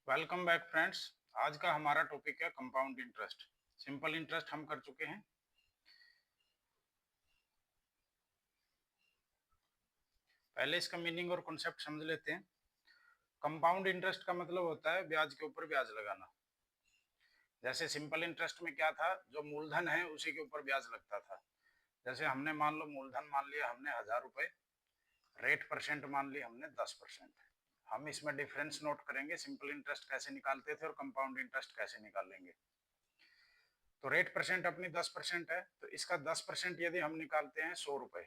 Welcome back friends. आज का हमारा टॉपिक है कंपाउंड इंटरेस्ट। सिंपल इंटरेस्ट हम कर चुके हैं। पहले इसका मीनिंग और कॉन्सेप्ट समझ लेते हैं। कंपाउंड इंटरेस्ट का मतलब होता है ब्याज के ऊपर ब्याज लगाना। जैसे सिंपल इंटरेस्ट में क्या था, जो मूलधन है उसी के ऊपर ब्याज लगता था। जैसे हमने मान लो मूलधन मान लिया हमने 1000 रुपए, रेट परसेंट मान ली हमने 10%। हम इसमें डिफरेंस नोट करेंगे, सिंपल इंटरेस्ट कैसे निकालते थे और कंपाउंड इंटरेस्ट कैसे निकालेंगे। तो रेट परसेंट अपनी 10% है, तो इसका 10% यदि हम निकालते हैं 100 रुपए,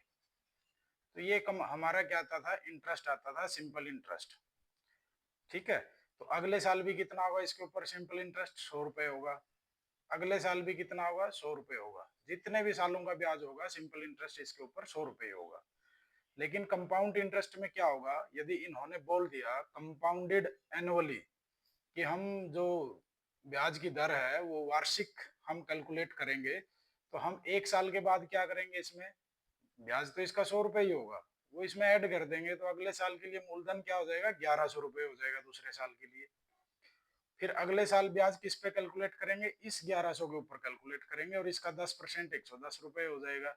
तो ये कम हमारा क्या आता था, इंटरेस्ट आता था, सिंपल इंटरेस्ट। ठीक है। तो अगले साल भी कितना होगा इसके ऊपर सिंपल इंटरेस्ट, 100 रुपए होगा। अगले साल भी कितना होगा, 100 रुपए होगा। जितने भी सालों का ब्याज होगा सिंपल इंटरेस्ट इसके ऊपर 100 रुपए होगा। लेकिन कंपाउंड इंटरेस्ट में क्या होगा, यदि इन्होंने बोल दिया कंपाउंडेड एनुअली, कि हम जो ब्याज की दर है वो वार्षिक हम कैलकुलेट करेंगे, तो हम एक साल के बाद क्या करेंगे, इसमें ब्याज तो इसका 100 रुपए ही होगा, वो इसमें ऐड कर देंगे, तो अगले साल के लिए मूलधन क्या हो जाएगा, 1100 रुपए हो जाएगा दूसरे साल के लिए। फिर अगले साल ब्याज किस पे कैलकुलेट करेंगे, इस 1100 के ऊपर कैलकुलेट करेंगे, और इसका 10% 110 रुपए हो जाएगा।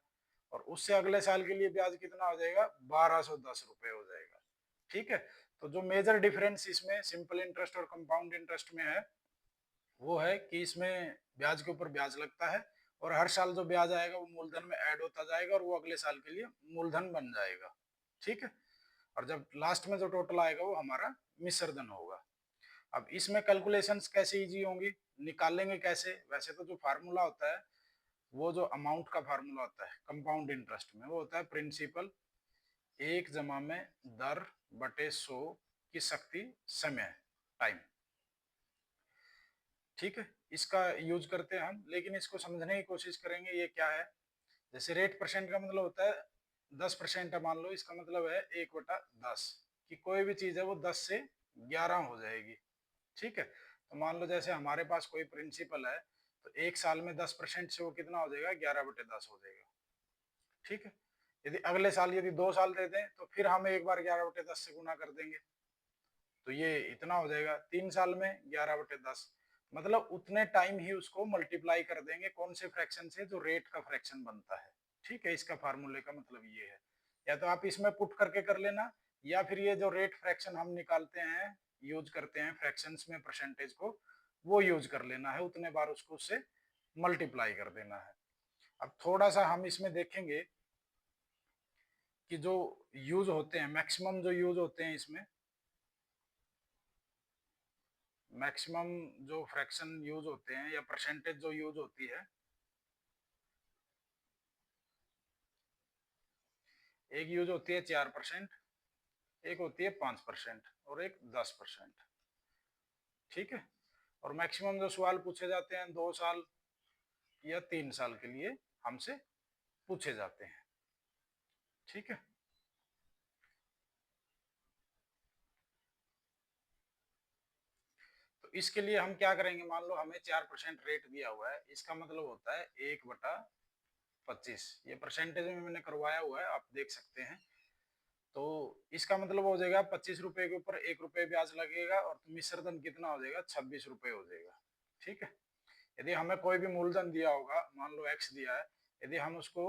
और उससे अगले साल के लिए ब्याज कितना हो जाएगा, 1210 रुपए हो जाएगा। ठीक है। तो जो मेजर डिफरेंस इसमें सिंपल इंटरेस्ट और कंपाउंड इंटरेस्ट में है, वो है कि इसमें ब्याज के ऊपर ब्याज लगता है, और हर साल जो ब्याज आएगा वो मूलधन में ऐड होता जाएगा, और वो अगले साल के लिए मूलधन बन जाएगा। ठीक है। और जब लास्ट में जो टोटल आएगा वो हमारा मिश्रधन होगा। अब इसमें कैलकुलेशंस कैसे इजी होंगी, निकालेंगे कैसे। वैसे तो जो फार्मूला होता है, वो जो अमाउंट का फार्मूला होता है कंपाउंड इंटरेस्ट में, वो होता है प्रिंसिपल 1 में दर बटे 100 की शक्ति समय, टाइम। ठीक है। इसका यूज करते हैं हम, लेकिन इसको समझने की कोशिश करेंगे ये क्या है। जैसे रेट परसेंट का मतलब होता है 10% है मान लो, इसका मतलब है 1/10, कि कोई भी चीज है वो 10 से 11 हो जाएगी। ठीक है। तो मान लो जैसे हमारे पास कोई प्रिंसिपल है, तो एक साल में 10% से वो कितना हो जाएगा, 11/10 हो जाएगा। ठीक है। यदि अगले साल यदि 2 साल दे दें, तो फिर हम एक बार 11/10 से गुना कर देंगे, तो ये इतना हो जाएगा। 3 साल में 11/10, मतलब उतने टाइम ही उसको मल्टीप्लाई कर देंगे कौन से फ्रैक्शन से, जो रेट का फ्रैक्शन बनता है। ठीक है। इसका फार्मूले का मतलब ये है। या तो आप इसमें पुट करके कर लेना, या फिर ये जो रेट फ्रैक्शन हम निकालते हैं, यूज करते हैं फ्रैक्शंस में परसेंटेज को, वो यूज कर लेना है, उतने बार उसको उससे मल्टीप्लाई कर देना है। अब थोड़ा सा हम इसमें देखेंगे कि जो यूज होते हैं, मैक्सिमम जो यूज होते हैं इसमें, मैक्सिमम जो फ्रैक्शन यूज होते हैं या परसेंटेज जो यूज होती है, एक यूज होती है 4%, एक होती है 5%, और एक 10%। ठीक है। और मैक्सिमम जो सवाल पूछे जाते हैं 2 साल या 3 साल के लिए हमसे पूछे जाते हैं। ठीक है। तो इसके लिए हम क्या करेंगे, मान लो हमें 4% रेट दिया हुआ है, इसका मतलब होता है 1/25। ये परसेंटेज में मैंने करवाया हुआ है, आप देख सकते हैं। तो इसका मतलब हो जाएगा 25 रुपए के ऊपर 1 रुपए ब्याज लगेगा, और मिश्रधन कितना हो जाएगा, 26 रुपए हो जाएगा। ठीक है। यदि हमें कोई भी मूलधन दिया होगा, मान लो एक्स दिया है, यदि हम उसको,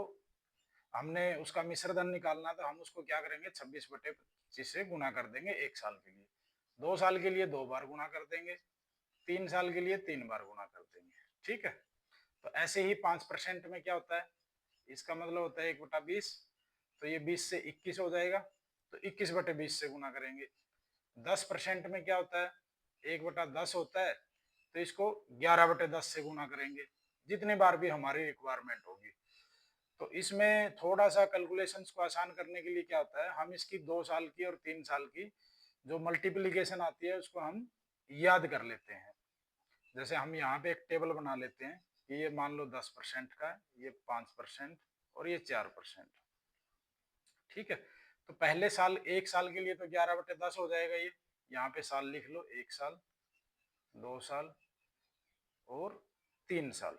हमने उसका मिश्रधन निकालना, तो हम उसको क्या करेंगे, 26/25 से गुना कर देंगे एक साल के लिए। 2 साल के लिए 2 बार गुना कर देंगे, 3 साल के लिए 3 बार गुना कर देंगे। ठीक है। तो ऐसे ही 5% में क्या होता है, इसका मतलब होता है 1/20, तो ये 20 से 21 हो जाएगा, तो 21/20 से गुना करेंगे। 10% में क्या होता है, 1/10 होता है, तो इसको 11/10 से गुना करेंगे, जितनी बार भी हमारी रिक्वायरमेंट होगी। तो इसमें थोड़ा सा कैलकुलेशंस को आसान करने के लिए क्या होता है, हम इसकी 2 साल की और 3 साल की जो मल्टीप्लीकेशन आती है उसको हम याद कर लेते हैं। जैसे हम यहाँ पे एक टेबल बना लेते हैं कि ये मान लो 10% का, ये 5% और ये 4%। ठीक है। तो पहले साल, एक साल के लिए तो 11/10 हो जाएगा ये, यहाँ पे साल लिख लो, 1 साल, 2 साल और 3 साल।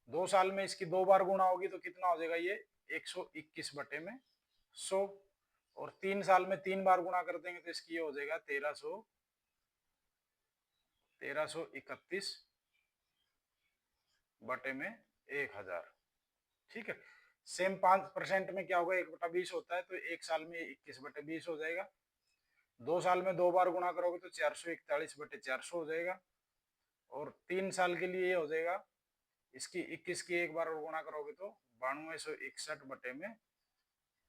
2 साल में इसकी 2 बार गुणा होगी तो कितना हो जाएगा ये, 121 बटे में 100। और 3 साल में 3 बार गुणा कर देंगे तो इसकी ये हो जाएगा 1331 बटे में 1000। ठीक है। सेम 5% में क्या होगा, 1/20 होता है, तो 1 साल में 21/20 हो जाएगा। 2 साल में 2 बार गुणा करोगे तो 441/400 हो जाएगा। और 3 साल के लिए ये हो जाएगा, इसकी 21 की 1 बार और गुणा करोगे तो 9261 बटे में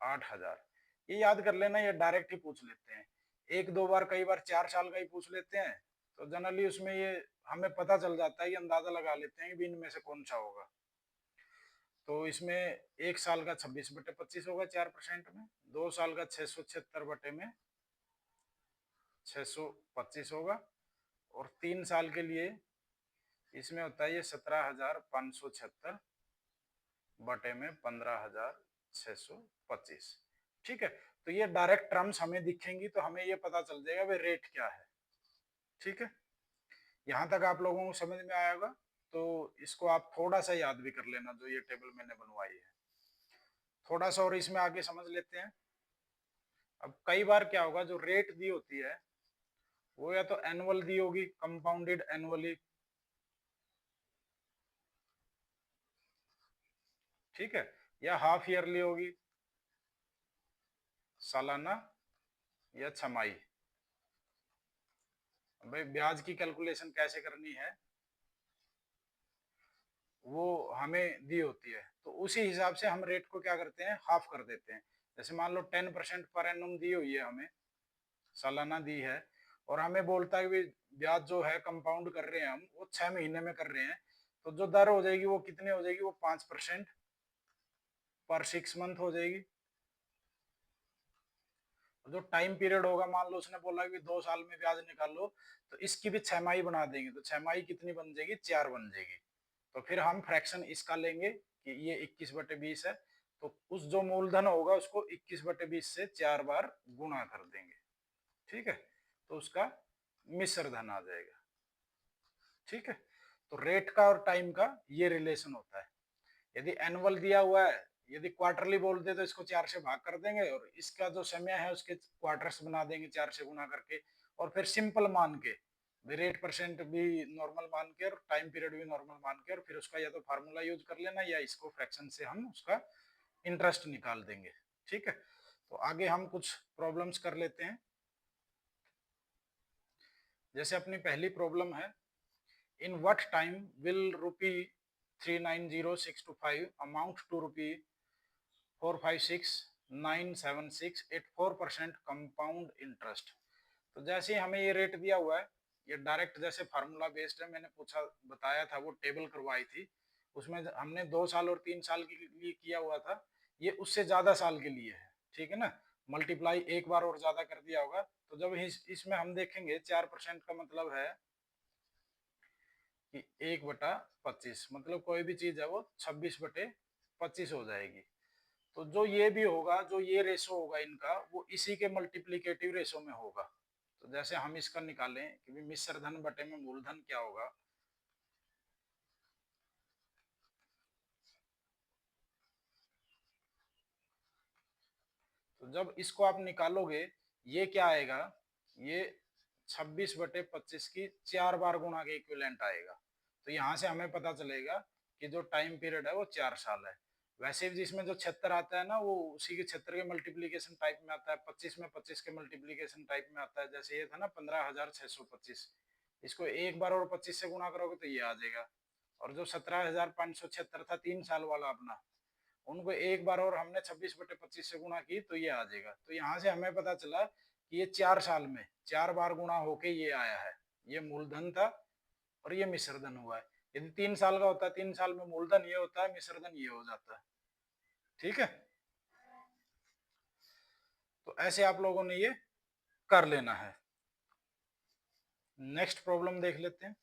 8000। ये याद कर लेना, ये डायरेक्ट ही पूछ लेते हैं। 1-2 बार कई बार 4 साल का ही पूछ लेते हैं, तो जनरली उसमें ये हमें पता चल जाता है कि अंदाजा लगा लेते हैं कि इनमें से कौन सा होगा। तो इसमें 1 साल का 26/25 होगा 4% में, 2 साल का 676 बटे में 625 होगा, और 3 साल के लिए इसमें होता है ये 17,576 बटे में 15,625। ठीक है। तो ये डायरेक्ट टर्म्स हमें दिखेंगी तो हमें ये पता चल जाएगा भाई रेट क्या है। ठीक है। यहां तक आप लोगों को समझ में आएगा, तो इसको आप थोड़ा सा याद भी कर लेना, जो ये टेबल मैंने बनवाई है। थोड़ा सा और इसमें आगे समझ लेते हैं। अब कई बार क्या होगा, जो रेट दी होती है वो या तो एनुअल दी होगी, कंपाउंडेड एनुअली, ठीक है, या हाफ ईयरली होगी, सालाना या छमाही। भाई ब्याज की कैलकुलेशन कैसे करनी है वो हमें दी होती है, तो उसी हिसाब से हम रेट को क्या करते हैं, हाफ कर देते हैं। जैसे मान लो 10% पर एनम दी हुई है, हमें सालाना दी है, और हमें बोलता है कि ब्याज जो है कंपाउंड कर रहे हैं हम, वो 6 महीने में कर रहे हैं, तो जो दर हो जाएगी वो कितनी हो जाएगी, वो 5% पर 6 मंथ हो जाएगी। जो टाइम पीरियड होगा, मान लो उसने बोला कि 2 साल में ब्याज निकाल लो, तो इसकी भी 6 माही बना देंगे, तो 6 माही कितनी बन जाएगी, 4 बन जाएगी। तो फिर हम फ्रैक्शन इसका लेंगे कि ये 21/20 है, तो उस जो मूलधन होगा उसको 21/20 से 4 बार गुणा कर देंगे। ठीक है। तो उसका मिश्र धन आ जाएगा। ठीक है। तो रेट का और टाइम का ये रिलेशन होता है। यदि एनुअल दिया हुआ है, यदि क्वार्टरली बोलते तो इसको 4 से भाग कर देंगे, और इसका जो समय है उसके क्वार्टर्स बना देंगे 4 से गुना करके, और फिर सिंपल मान के रेट परसेंट भी नॉर्मल मान के और टाइम पीरियड भी नॉर्मल मान के, और फिर उसका या तो फार्मूला यूज कर लेना या इसको फ्रैक्शन से हम उसका इंटरेस्ट निकाल देंगे। ठीक है। तो आगे हम कुछ प्रॉब्लम्स कर लेते हैं। जैसे अपनी पहली प्रॉब्लम है, in what time will rupee 390,625 amount to rupee 456,976 at 4% compound interest. तो जैसे हमें ये रेट दिया हुआ है, ये डायरेक्ट जैसे फार्मूला बेस्ड है, मैंने पूछा बताया था, वो टेबल करवाई थी, उसमें हमने 2 साल और 3 साल के लिए किया हुआ था, ये उससे ज्यादा साल के लिए है। ठीक है ना, मल्टीप्लाई एक बार और ज्यादा कर दिया होगा। तो जब इसमें हम देखेंगे 4% का मतलब है कि 1/25, मतलब कोई भी चीज है वो 26/25 हो जाएगी। तो जो ये भी होगा, जो ये रेशो होगा इनका, वो इसी के मल्टीप्लीकेटिव रेशो में होगा। तो जैसे हम इसका निकालें कि मिश्र धन बटे में मूलधन क्या होगा, तो जब इसको आप निकालोगे ये क्या आएगा, ये 26/25 की 4 बार गुणा के इक्विवेलेंट आएगा। तो यहाँ से हमें पता चलेगा कि जो टाइम पीरियड है वो 4 साल है। वैसे जिसमें जो 76 आता है ना, वो उसी के 76 के मल्टीप्लीकेशन टाइप में आता है, 25 में 25 के मल्टीप्लीकेशन टाइप में आता है। जैसे ये था ना 15,625, इसको एक बार और 25 से गुणा करोगे तो ये आ जाएगा। और जो 17,576 था 3 साल वाला अपना, उनको एक बार और हमने 26/25 से गुणा की तो ये आ जाएगा। तो यहाँ से हमें पता चला कि ये 4 साल में 4 बार गुणा होके ये आया है। ये मूलधन था और ये मिश्रधन हुआ है। यदि 3 साल का होता है, 3 साल में मूलधन ये होता है, मिश्रधन ये हो जाता है। ठीक है। तो ऐसे आप लोगों ने ये कर लेना है। नेक्स्ट प्रॉब्लम देख लेते हैं।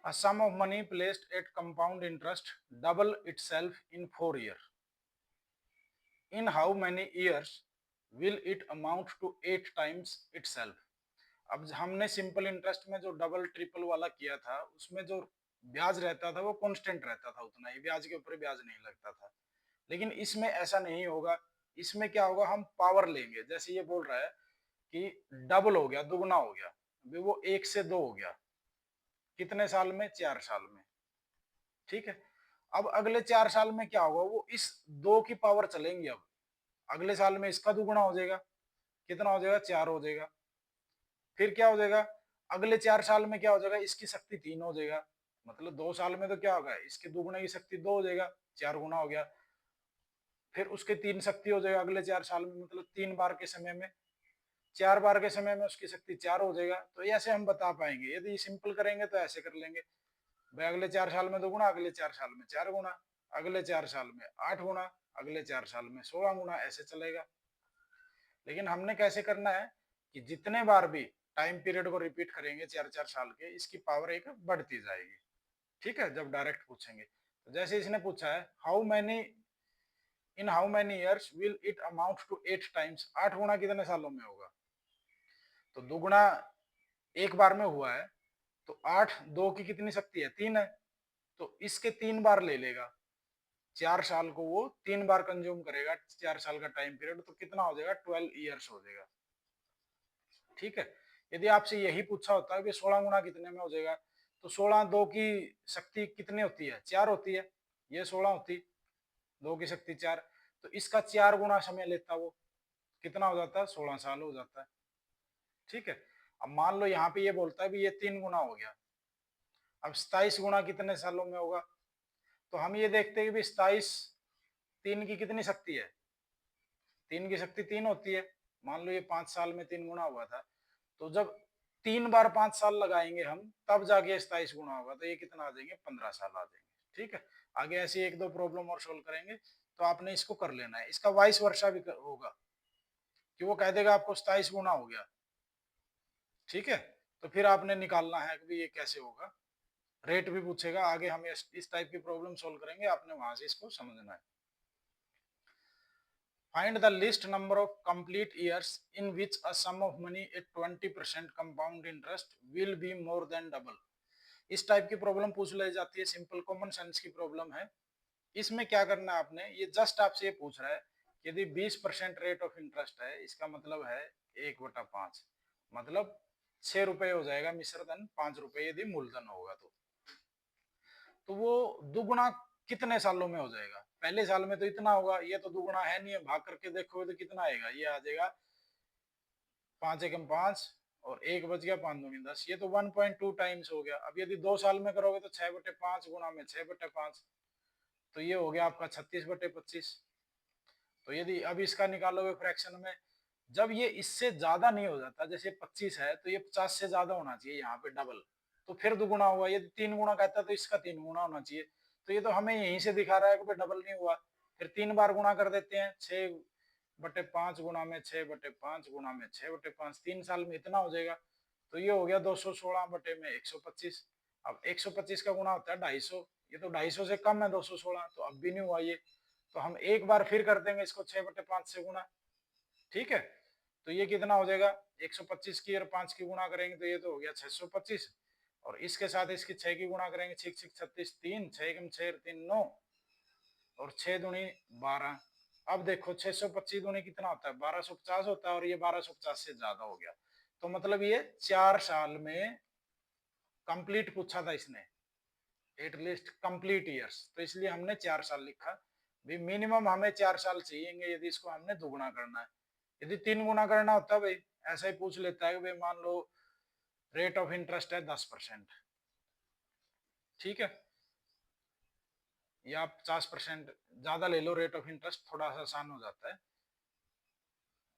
A sum of money placed at compound interest double itself in 4 years. In how many years will it amount to 8 times itself? अब हमने सिंपल इंटरेस्ट में जो डबल ट्रिपल वाला किया था, उसमें जो ब्याज रहता था वो कांस्टेंट रहता था, उतना ही ब्याज के ऊपर ब्याज नहीं लगता था। लेकिन इसमें ऐसा नहीं होगा। इसमें क्या होगा, हम पावर लेंगे। जैसे ये बोल रहा है कि डबल हो गया, दुगना हो गया, अभी वो 1 से 2 हो गया, कितने साल में, 4 साल में। ठीक है, अब अगले 4 साल में क्या होगा, वो इस 2 की पावर चलेंगी। अब अगले साल में इसका दुगना हो जाएगा, कितना हो जाएगा, 4 हो जाएगा। फिर क्या हो जाएगा, अगले 4 साल में क्या हो जाएगा, इसकी शक्ति 3 हो जाएगा। मतलब 2 साल में तो क्या होगा, इसके दुगने की शक्ति 2 हो जाएगा, 4 गुना हो गया। फिर उसके 3 शक्ति हो जाएगा अगले 4 साल में, मतलब 3 बार के समय में, 4 बार के समय में उसकी शक्ति 4 हो जाएगा। तो ऐसे हम बता पाएंगे। यदि सिंपल करेंगे तो ऐसे कर लेंगे, भाई अगले 4 साल में 2 गुना, अगले 4 साल में 4 गुना, अगले 4 साल में 8 गुना, अगले 4 साल में 16 गुना, ऐसे चलेगा। लेकिन हमने कैसे करना है कि जितने बार भी टाइम पीरियड को रिपीट करेंगे 4-4 साल के, इसकी पावर एक बढ़ती जाएगी। ठीक है, जब डायरेक्ट पूछेंगे। तो जैसे इसने पूछा है how many years will it amount to 8 times, 8 गुना कितने सालों में होगा। तो दुगुना एक बार में हुआ है, तो 8, 2 की कितनी शक्ति है, 3 है, तो इसके 3 बार ले लेगा। 4 साल को वो 3 बार कंज्यूम करेगा, 4 साल का टाइम पीरियड, तो कितना हो जाएगा, 12 ईयर्स हो जाएगा। ठीक है, यदि आपसे यही पूछा होता है कि 16 गुना कितने में हो जाएगा, तो 16, 2 की शक्ति कितनी होती है, 4 होती है, ये 16 होती, 2 की शक्ति 4, तो इसका 4 गुना समय लेता वो, कितना हो जाता है, 16 साल हो जाता है। ठीक है, अब मान लो यहाँ पे ये बोलता है भी ये 3 गुना हो गया, अब 27 गुना कितने सालों में होगा। तो हम ये देखते हैं कि 27, 3 की कितनी शक्ति है, 3 की शक्ति 3 होती है। मान लो ये 5 साल में 3 गुना हुआ था, तो जब 3 बार 5 साल लगाएंगे हम, तब जाके 27 गुना होगा, तो ये कितना आ जाएंगे, 15 साल आ जाएंगे। ठीक है, आगे ऐसी 1-2 प्रॉब्लम और सोल्व करेंगे, तो आपने इसको कर लेना है। इसका वाइस वर्षा भी होगा, कि वो कह देगा आपको 27 गुना हो गया। ठीक है, तो फिर आपने निकालना है कि ये कैसे होगा, रेट भी पूछेगा आगे, हम इस टाइप की प्रॉब्लम सोल्व करेंगे, आपने वहां से इसको समझना है। Find the least number of complete years in which a sum of money at 20% compound interest will be more than double. इस टाइप की प्रॉब्लम पूछ ली जाती है, सिंपल कॉमन सेंस की प्रॉब्लम है। इसमें क्या करना है आपने, ये जस्ट आपसे ये पूछ रहा है कि यदि 20% रेट ऑफ इंटरेस्ट है, इसका मतलब है 1/5, मतलब 6 रुपए हो जाएगा मिश्र धन, 5 रुपए यदि मूलधन होगा तो वो दुगुना कितने सालों में हो जाएगा। पहले साल में तो इतना होगा, ये तो दुगुना है नहीं है, भाग करके देखोगे तो कितना आएगा, ये आ जाएगा 5 एकम 5 और 1 बच गया, 5 दूनी 10, ये तो 1.2 टाइम्स हो गया। अब यदि 2 साल में करोगे तो 6/5 गुना में 6/5, तो ये हो गया आपका 36/25। तो यदि अब इसका निकालोगे फ्रैक्शन में, जब ये इससे ज्यादा नहीं हो जाता, जैसे 25 है तो ये 50 से ज्यादा होना चाहिए यहाँ पे डबल, तो फिर दुगुना हुआ। यदि 3 गुना कहता है तो इसका 3 गुना होना चाहिए। तो ये तो हमें यहीं से दिखा रहा है कि डबल नहीं हुआ। फिर 3 बार गुना कर देते हैं, 6/5 गुना में 6/5 गुना में 6/5, 3 साल में इतना हो जाएगा। तो ये हो गया 216 बटे में 125। अब 125 का गुना होता है 250, ये तो 250 से कम है 216, तो अब भी नहीं हुआ ये। तो हम एक बार फिर कर देंगे इसको 6/5 से गुना। ठीक है, तो ये कितना हो जाएगा, 125 की और 5 की गुणा करेंगे तो ये तो हो गया 625, और इसके साथ इसकी 6 की गुणा करेंगे, 6 6 36, 3 6 एकम 6 3 9 और 6 दूनी 12। अब देखो 625 दूनी कितना होता है, 1250 होता है, और ये 1250 से ज्यादा हो गया। तो मतलब ये 4 साल में कंप्लीट पूछा था इसने, एटलीस्ट कंप्लीट ईयर्स, तो इसलिए हमने 4 साल लिखा। भी मिनिमम हमें 4 साल चाहिए यदि इसको हमने दुगुना करना है। यदि 3 गुना करना होता भाई, ऐसा ही पूछ लेता है भाई मान लो रेट ऑफ इंटरेस्ट है 10%, ठीक है, या आप 50% ज्यादा ले लो, रेट ऑफ इंटरेस्ट थोड़ा सा आसान हो जाता है,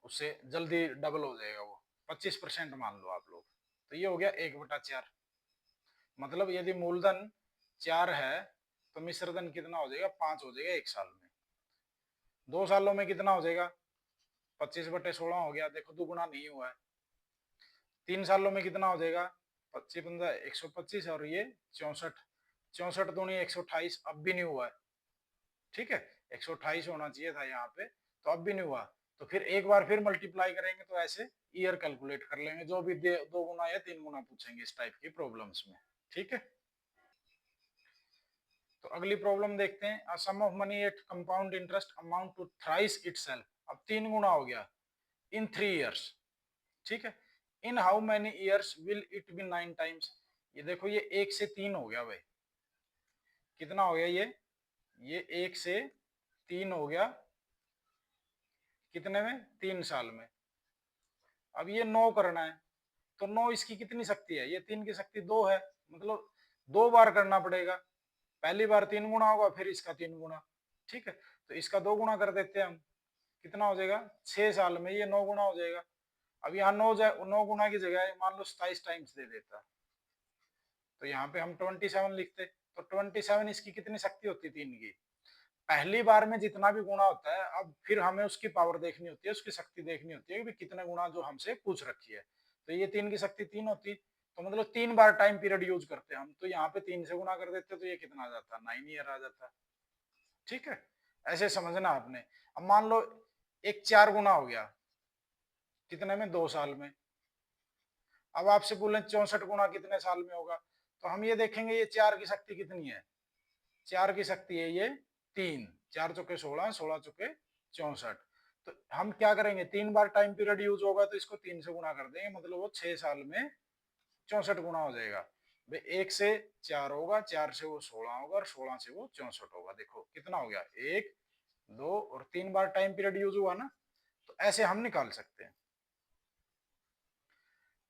उससे जल्दी डबल हो जाएगा वो। 25% मान लो आप लोग, तो ये हो गया 1/4। मतलब यदि मूलधन 4 है तो मिश्रधन कितना हो जाएगा, 5 हो जाएगा 1 साल में। 2 सालों में कितना हो जाएगा, 25/16 हो गया, देखो दुगुना नहीं हुआ है। 3 सालों में कितना हो जाएगा, 25 15 125, और ये 64, 64 दूनी 128, अब भी नहीं हुआ है। ठीक है, 128 होना चाहिए था यहाँ पे, तो अब भी नहीं हुआ। तो फिर एक बार फिर मल्टीप्लाई करेंगे, तो ऐसे ईयर कैलकुलेट कर लेंगे, जो भी 2 गुना या 3 गुना पूछेंगे इस टाइप की प्रॉब्लम्स में। ठीक है, तो अगली प्रॉब्लम देखते हैं। A sum of money at compound interest amount to thrice itself. अब 3 गुना हो गया इन 3 ईयर्स, ठीक है। In how many years will it be 9 times. ये देखो ये 1 से 3 हो गया भाई, कितना हो गया ये 1 से 3 हो गया, कितने में, 3 साल में। अब ये 9 करना है, तो 9 इसकी कितनी शक्ति है, ये 3 की शक्ति 2 है, मतलब 2 बार करना पड़ेगा। पहली बार 3 गुना होगा, फिर इसका 3 गुना, ठीक है। तो इसका 2 गुना कर देते हैं हम, कितना हो जाएगा, 6 साल में ये 9 गुना हो जाएगा। अब यहाँ 9 गुना की जगह मान लो 27 टाइम्स दे देता, तो यहाँ पे हम 27 लिखते। तो 27 इसकी कितनी शक्ति होती है, 3 की। पहली बार में जितना भी गुणा होता है, अब फिर हमें उसकी पावर देखनी होती है, उसकी शक्ति देखनी होती है कि कितने गुणा जो हमसे पूछ रखी है। तो ये 3 की शक्ति 3 होती, तो मतलब 3 बार टाइम पीरियड यूज करते हैं हम, तो यहाँ पे 3 से गुणा कर देते तो ये कितना आ जाता, 9 ईयर आ जाता, ठीक है। ऐसे समझना आपने। अब मान लो एक 4 गुना हो गया, कितने में, 2 साल में। अब आपसे बोले 64 गुना कितने साल में होगा, तो हम ये देखेंगे ये 4 की शक्ति कितनी है, 4 की शक्ति है ये 3, 4 चौके 16, 16 चौके 64। तो हम क्या करेंगे, 3 बार टाइम पीरियड यूज होगा तो इसको 3 से गुना कर देंगे, मतलब वो 6 साल में 64 गुना हो जाएगा। भाई 1 से 4 होगा, 4 से वो 16 होगा, और 16 से वो 64 होगा। देखो कितना हो गया, 1 2 और 3 बार टाइम पीरियड यूज हुआ ना, तो ऐसे हम निकाल सकते हैं।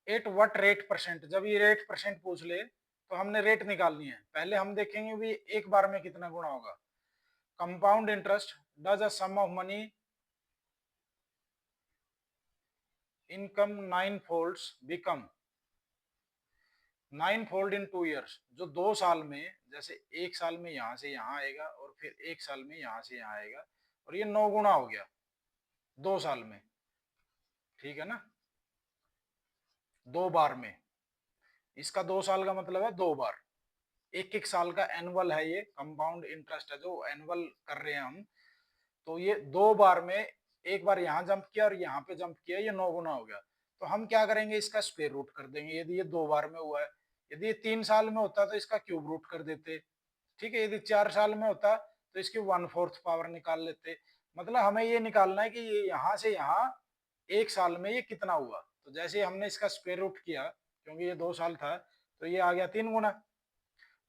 एट व्हाट रेट परसेंट, जब ये रेट परसेंट पूछ ले तो हमने रेट निकालनी है। पहले हम देखेंगे भी एक बार में कितना गुना होगा। Compound interest does a sum of money income 9 folds become 9 fold in 2 years. जो 2 साल में, जैसे 1 साल में यहां से यहां आएगा और फिर 1 साल में यहां से यहां आएगा, और ये 9 गुना हो गया 2 साल में, ठीक है ना, 2 बार में। इसका 2 साल का मतलब है 2 बार, एक एक साल का एनुअल है, ये कंपाउंड इंटरेस्ट है जो एनुअल कर रहे हैं हम। तो ये 2 बार में, एक बार यहाँ जंप किया और यहाँ पे जंप किया, ये 9 गुना हो गया। तो हम क्या करेंगे, इसका स्क्वायर रूट कर देंगे, यदि ये 2 बार में हुआ है। यदि ये 3 साल में होता तो इसका क्यूब रूट कर देते, ठीक है। यदि 4 साल में होता तो इसकी 1/4 पावर निकाल लेते। मतलब हमें ये निकालना है कि ये यहाँ से यहाँ 1 साल में ये कितना हुआ। तो जैसे हमने इसका स्क्वायर रूट किया, क्योंकि ये 2 साल था, तो ये आ गया 3 गुना,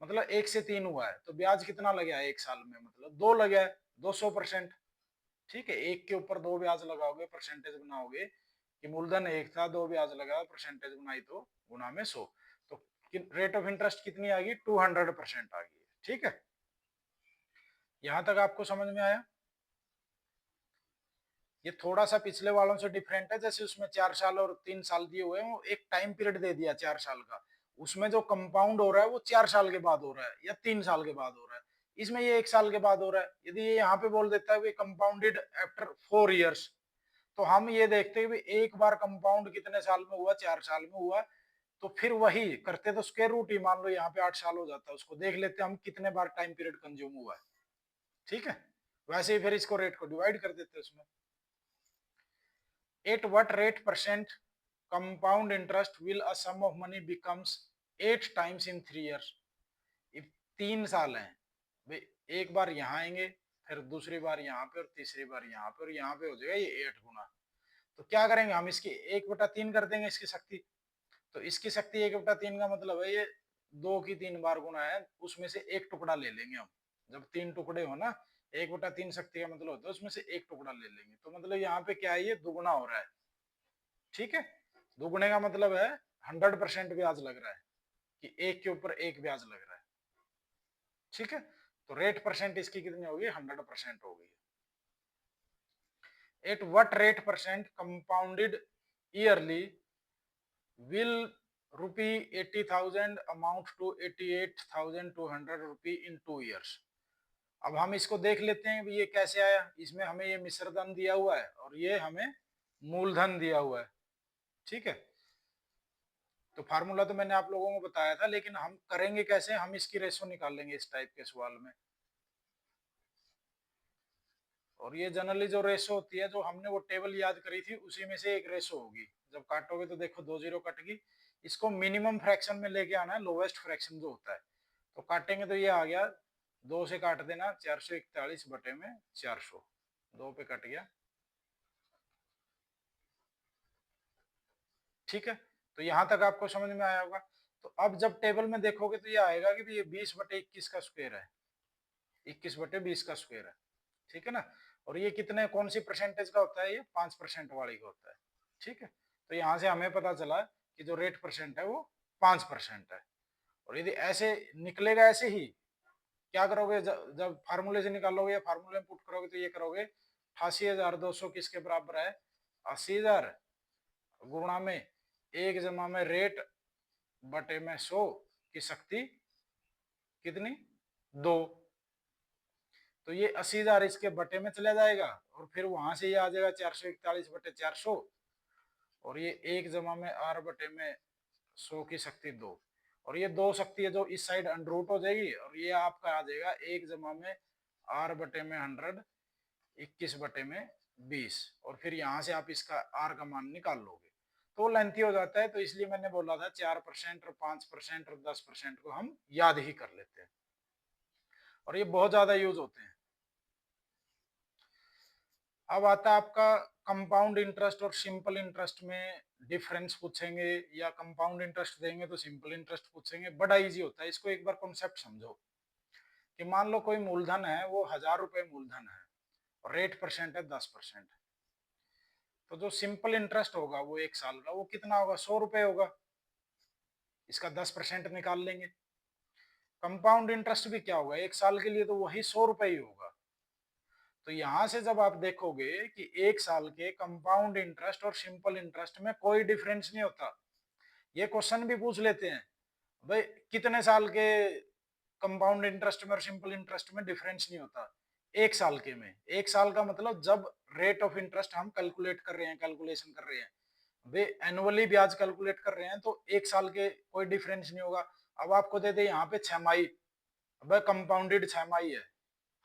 मतलब 1 से 3 हुआ है। तो ब्याज कितना लग गया 1 साल में, मतलब 2 लग गया है, 200%, ठीक है। एक के ऊपर 2 ब्याज लगाओगे, परसेंटेज बनाओगे कि मूलधन 1 था, 2 ब्याज लगा, परसेंटेज बनाई तो गुना में 100। तो रेट ऑफ इंटरेस्ट कितनी आ गई, 200% आ गई, ठीक है। यहां तक आपको समझ में आया। ये थोड़ा सा पिछले वालों से डिफरेंट है, जैसे उसमें 4 साल और 3 साल दिए हुए हैं, वो एक टाइम पीरियड दे दिया 4 साल का, उसमें जो कंपाउंड हो रहा है वो 4 साल के बाद हो रहा है या 3 साल के बाद हो रहा है। इसमें ये 1 साल के बाद हो रहा है। यदि ये यहाँ पे बोल देता है कंपाउंडेड आफ्टर 4 ईयर्स, तो हम ये देखते हैं एक बार कंपाउंड कितने साल में हुआ, 4 साल में हुआ, तो फिर वही करते तो स्क्वायर रूट ही, मान लो यहाँ पे 8 साल हो जाता है, उसको देख लेते हम कितने बार टाइम पीरियड कंज्यूम हुआ है, ठीक है। वैसे ही फिर इसको रेट को डिवाइड कर देते हैं उसमें। At what rate percent compound interest will a sum of money becomes 8 times in 3 years? if 3 साल हैं भाई, एक बार यहाँ आएंगे, फिर दूसरी बार यहाँ पे, और तीसरी बार यहाँ पे, और यहाँ पे हो जाएगा ये 8 गुना। तो क्या करेंगे हम, इसकी 1/3 कर देंगे इसकी शक्ति। तो इसकी शक्ति 1/3 का मतलब है ये 2 की 3 बार गुना है, उसमें से एक टुकड़ा ले लेंगे हम। जब 3 टुकड़े हो ना, 1/3 शक्ति का मतलब होता है उसमें से एक टुकड़ा ले लेंगे। तो मतलब यहाँ पे क्या है, ये दुगुना हो रहा है, ठीक है। दुगुने का मतलब है 100% ब्याज लग रहा है, कि एक के ऊपर एक ब्याज लग रहा है, ठीक है। तो रेट परसेंट इसकी कितनी होगी, 100% होगी। At what rate percent compounded yearly will rupee 80,000 amount to 88,200 rupee in 2 years. अब हम इसको देख लेते हैं ये कैसे आया। इसमें हमें ये मिश्रधन दिया हुआ है और ये हमें मूलधन दिया हुआ है, ठीक है। तो फार्मूला तो मैंने आप लोगों को बताया था, लेकिन हम करेंगे कैसे, हम इसकी रेशो निकाल लेंगे इस टाइप के सवाल में। और ये जनरली जो रेशो होती है, जो हमने वो टेबल याद करी थी, उसी में से एक रेशो होगी। जब काटोगे तो देखो 2 जीरो कट गई। इसको मिनिमम फ्रैक्शन में लेके आना है, लोवेस्ट फ्रैक्शन जो होता है। तो काटेंगे तो ये आ गया, 2 से काट देना, 441 बटे में 400, 2 पे कट गया, ठीक है, तो यहां तक आपको समझ में आया होगा। तो अब जब टेबल में देखोगे तो ये आएगा कि ये 20/21 का स्क्वायर है, 21/20 का स्क्वायर है, ठीक है ना। और ये कितने कौन सी परसेंटेज का होता है, ये 5% वाली का होता है, ठीक है। तो यहाँ से हमें पता चला कि जो रेट परसेंट है वो 5% है। और यदि ऐसे निकलेगा ऐसे ही, क्या करोगे, जब फार्मूले से निकालोगे या फार्मूले में पुट करोगे तो ये करोगे 88,200 किसके बराबर है, 80,000 गुणा में 1 रेट बटे में 100 की शक्ति कितनी, 2। तो ये 80,000 इसके बटे में चला जाएगा और फिर वहां से ये आ जाएगा 441/400 और ये 1 - r/100 की शक्ति 2। और ये 2 शक्ति है जो इस साइड अंडरूट हो जाएगी और ये आपका आ जाएगा 1 - r/100 21/20। और फिर यहाँ से आप इसका r का मान निकाल लोगे तो लेंथी हो जाता है। तो इसलिए मैंने बोला था 4% और 5% और 10% को हम याद ही कर लेते हैं और ये बहुत ज्यादा यूज होते हैं। अब आता है आपका कंपाउंड इंटरेस्ट और सिंपल इंटरेस्ट में डिफरेंस पूछेंगे, या कंपाउंड इंटरेस्ट देंगे तो सिंपल इंटरेस्ट पूछेंगे। बड़ा इजी होता है, इसको एक बार कॉन्सेप्ट समझो कि मान लो कोई मूलधन है, वो 1,000 रुपए मूलधन है और रेट परसेंट है 10%। तो जो सिंपल इंटरेस्ट होगा वो 1 साल का वो कितना होगा, 100 रुपए होगा। इसका 10% निकाल लेंगे। कंपाउंड इंटरेस्ट भी क्या होगा, 1 साल के लिए तो वही 100 रुपए ही होगा। तो यहां से जब आप देखोगे कि 1 साल के कंपाउंड इंटरेस्ट और सिंपल इंटरेस्ट में कोई डिफरेंस नहीं होता। ये क्वेश्चन भी पूछ लेते हैं, भाई कितने साल के कंपाउंड इंटरेस्ट में और सिंपल इंटरेस्ट में डिफरेंस नहीं होता, 1 साल के में। 1 साल का मतलब जब रेट ऑफ इंटरेस्ट हम कैलकुलेट कर रहे हैं, कैलकुलेशन कर रहे हैं, वे एनुअली ब्याज कैलकुलेट कर रहे हैं तो 1 साल के कोई डिफरेंस नहीं होगा। अब आपको दे दे यहाँ पे 6 माही, अब कंपाउंडेड 6 माही है,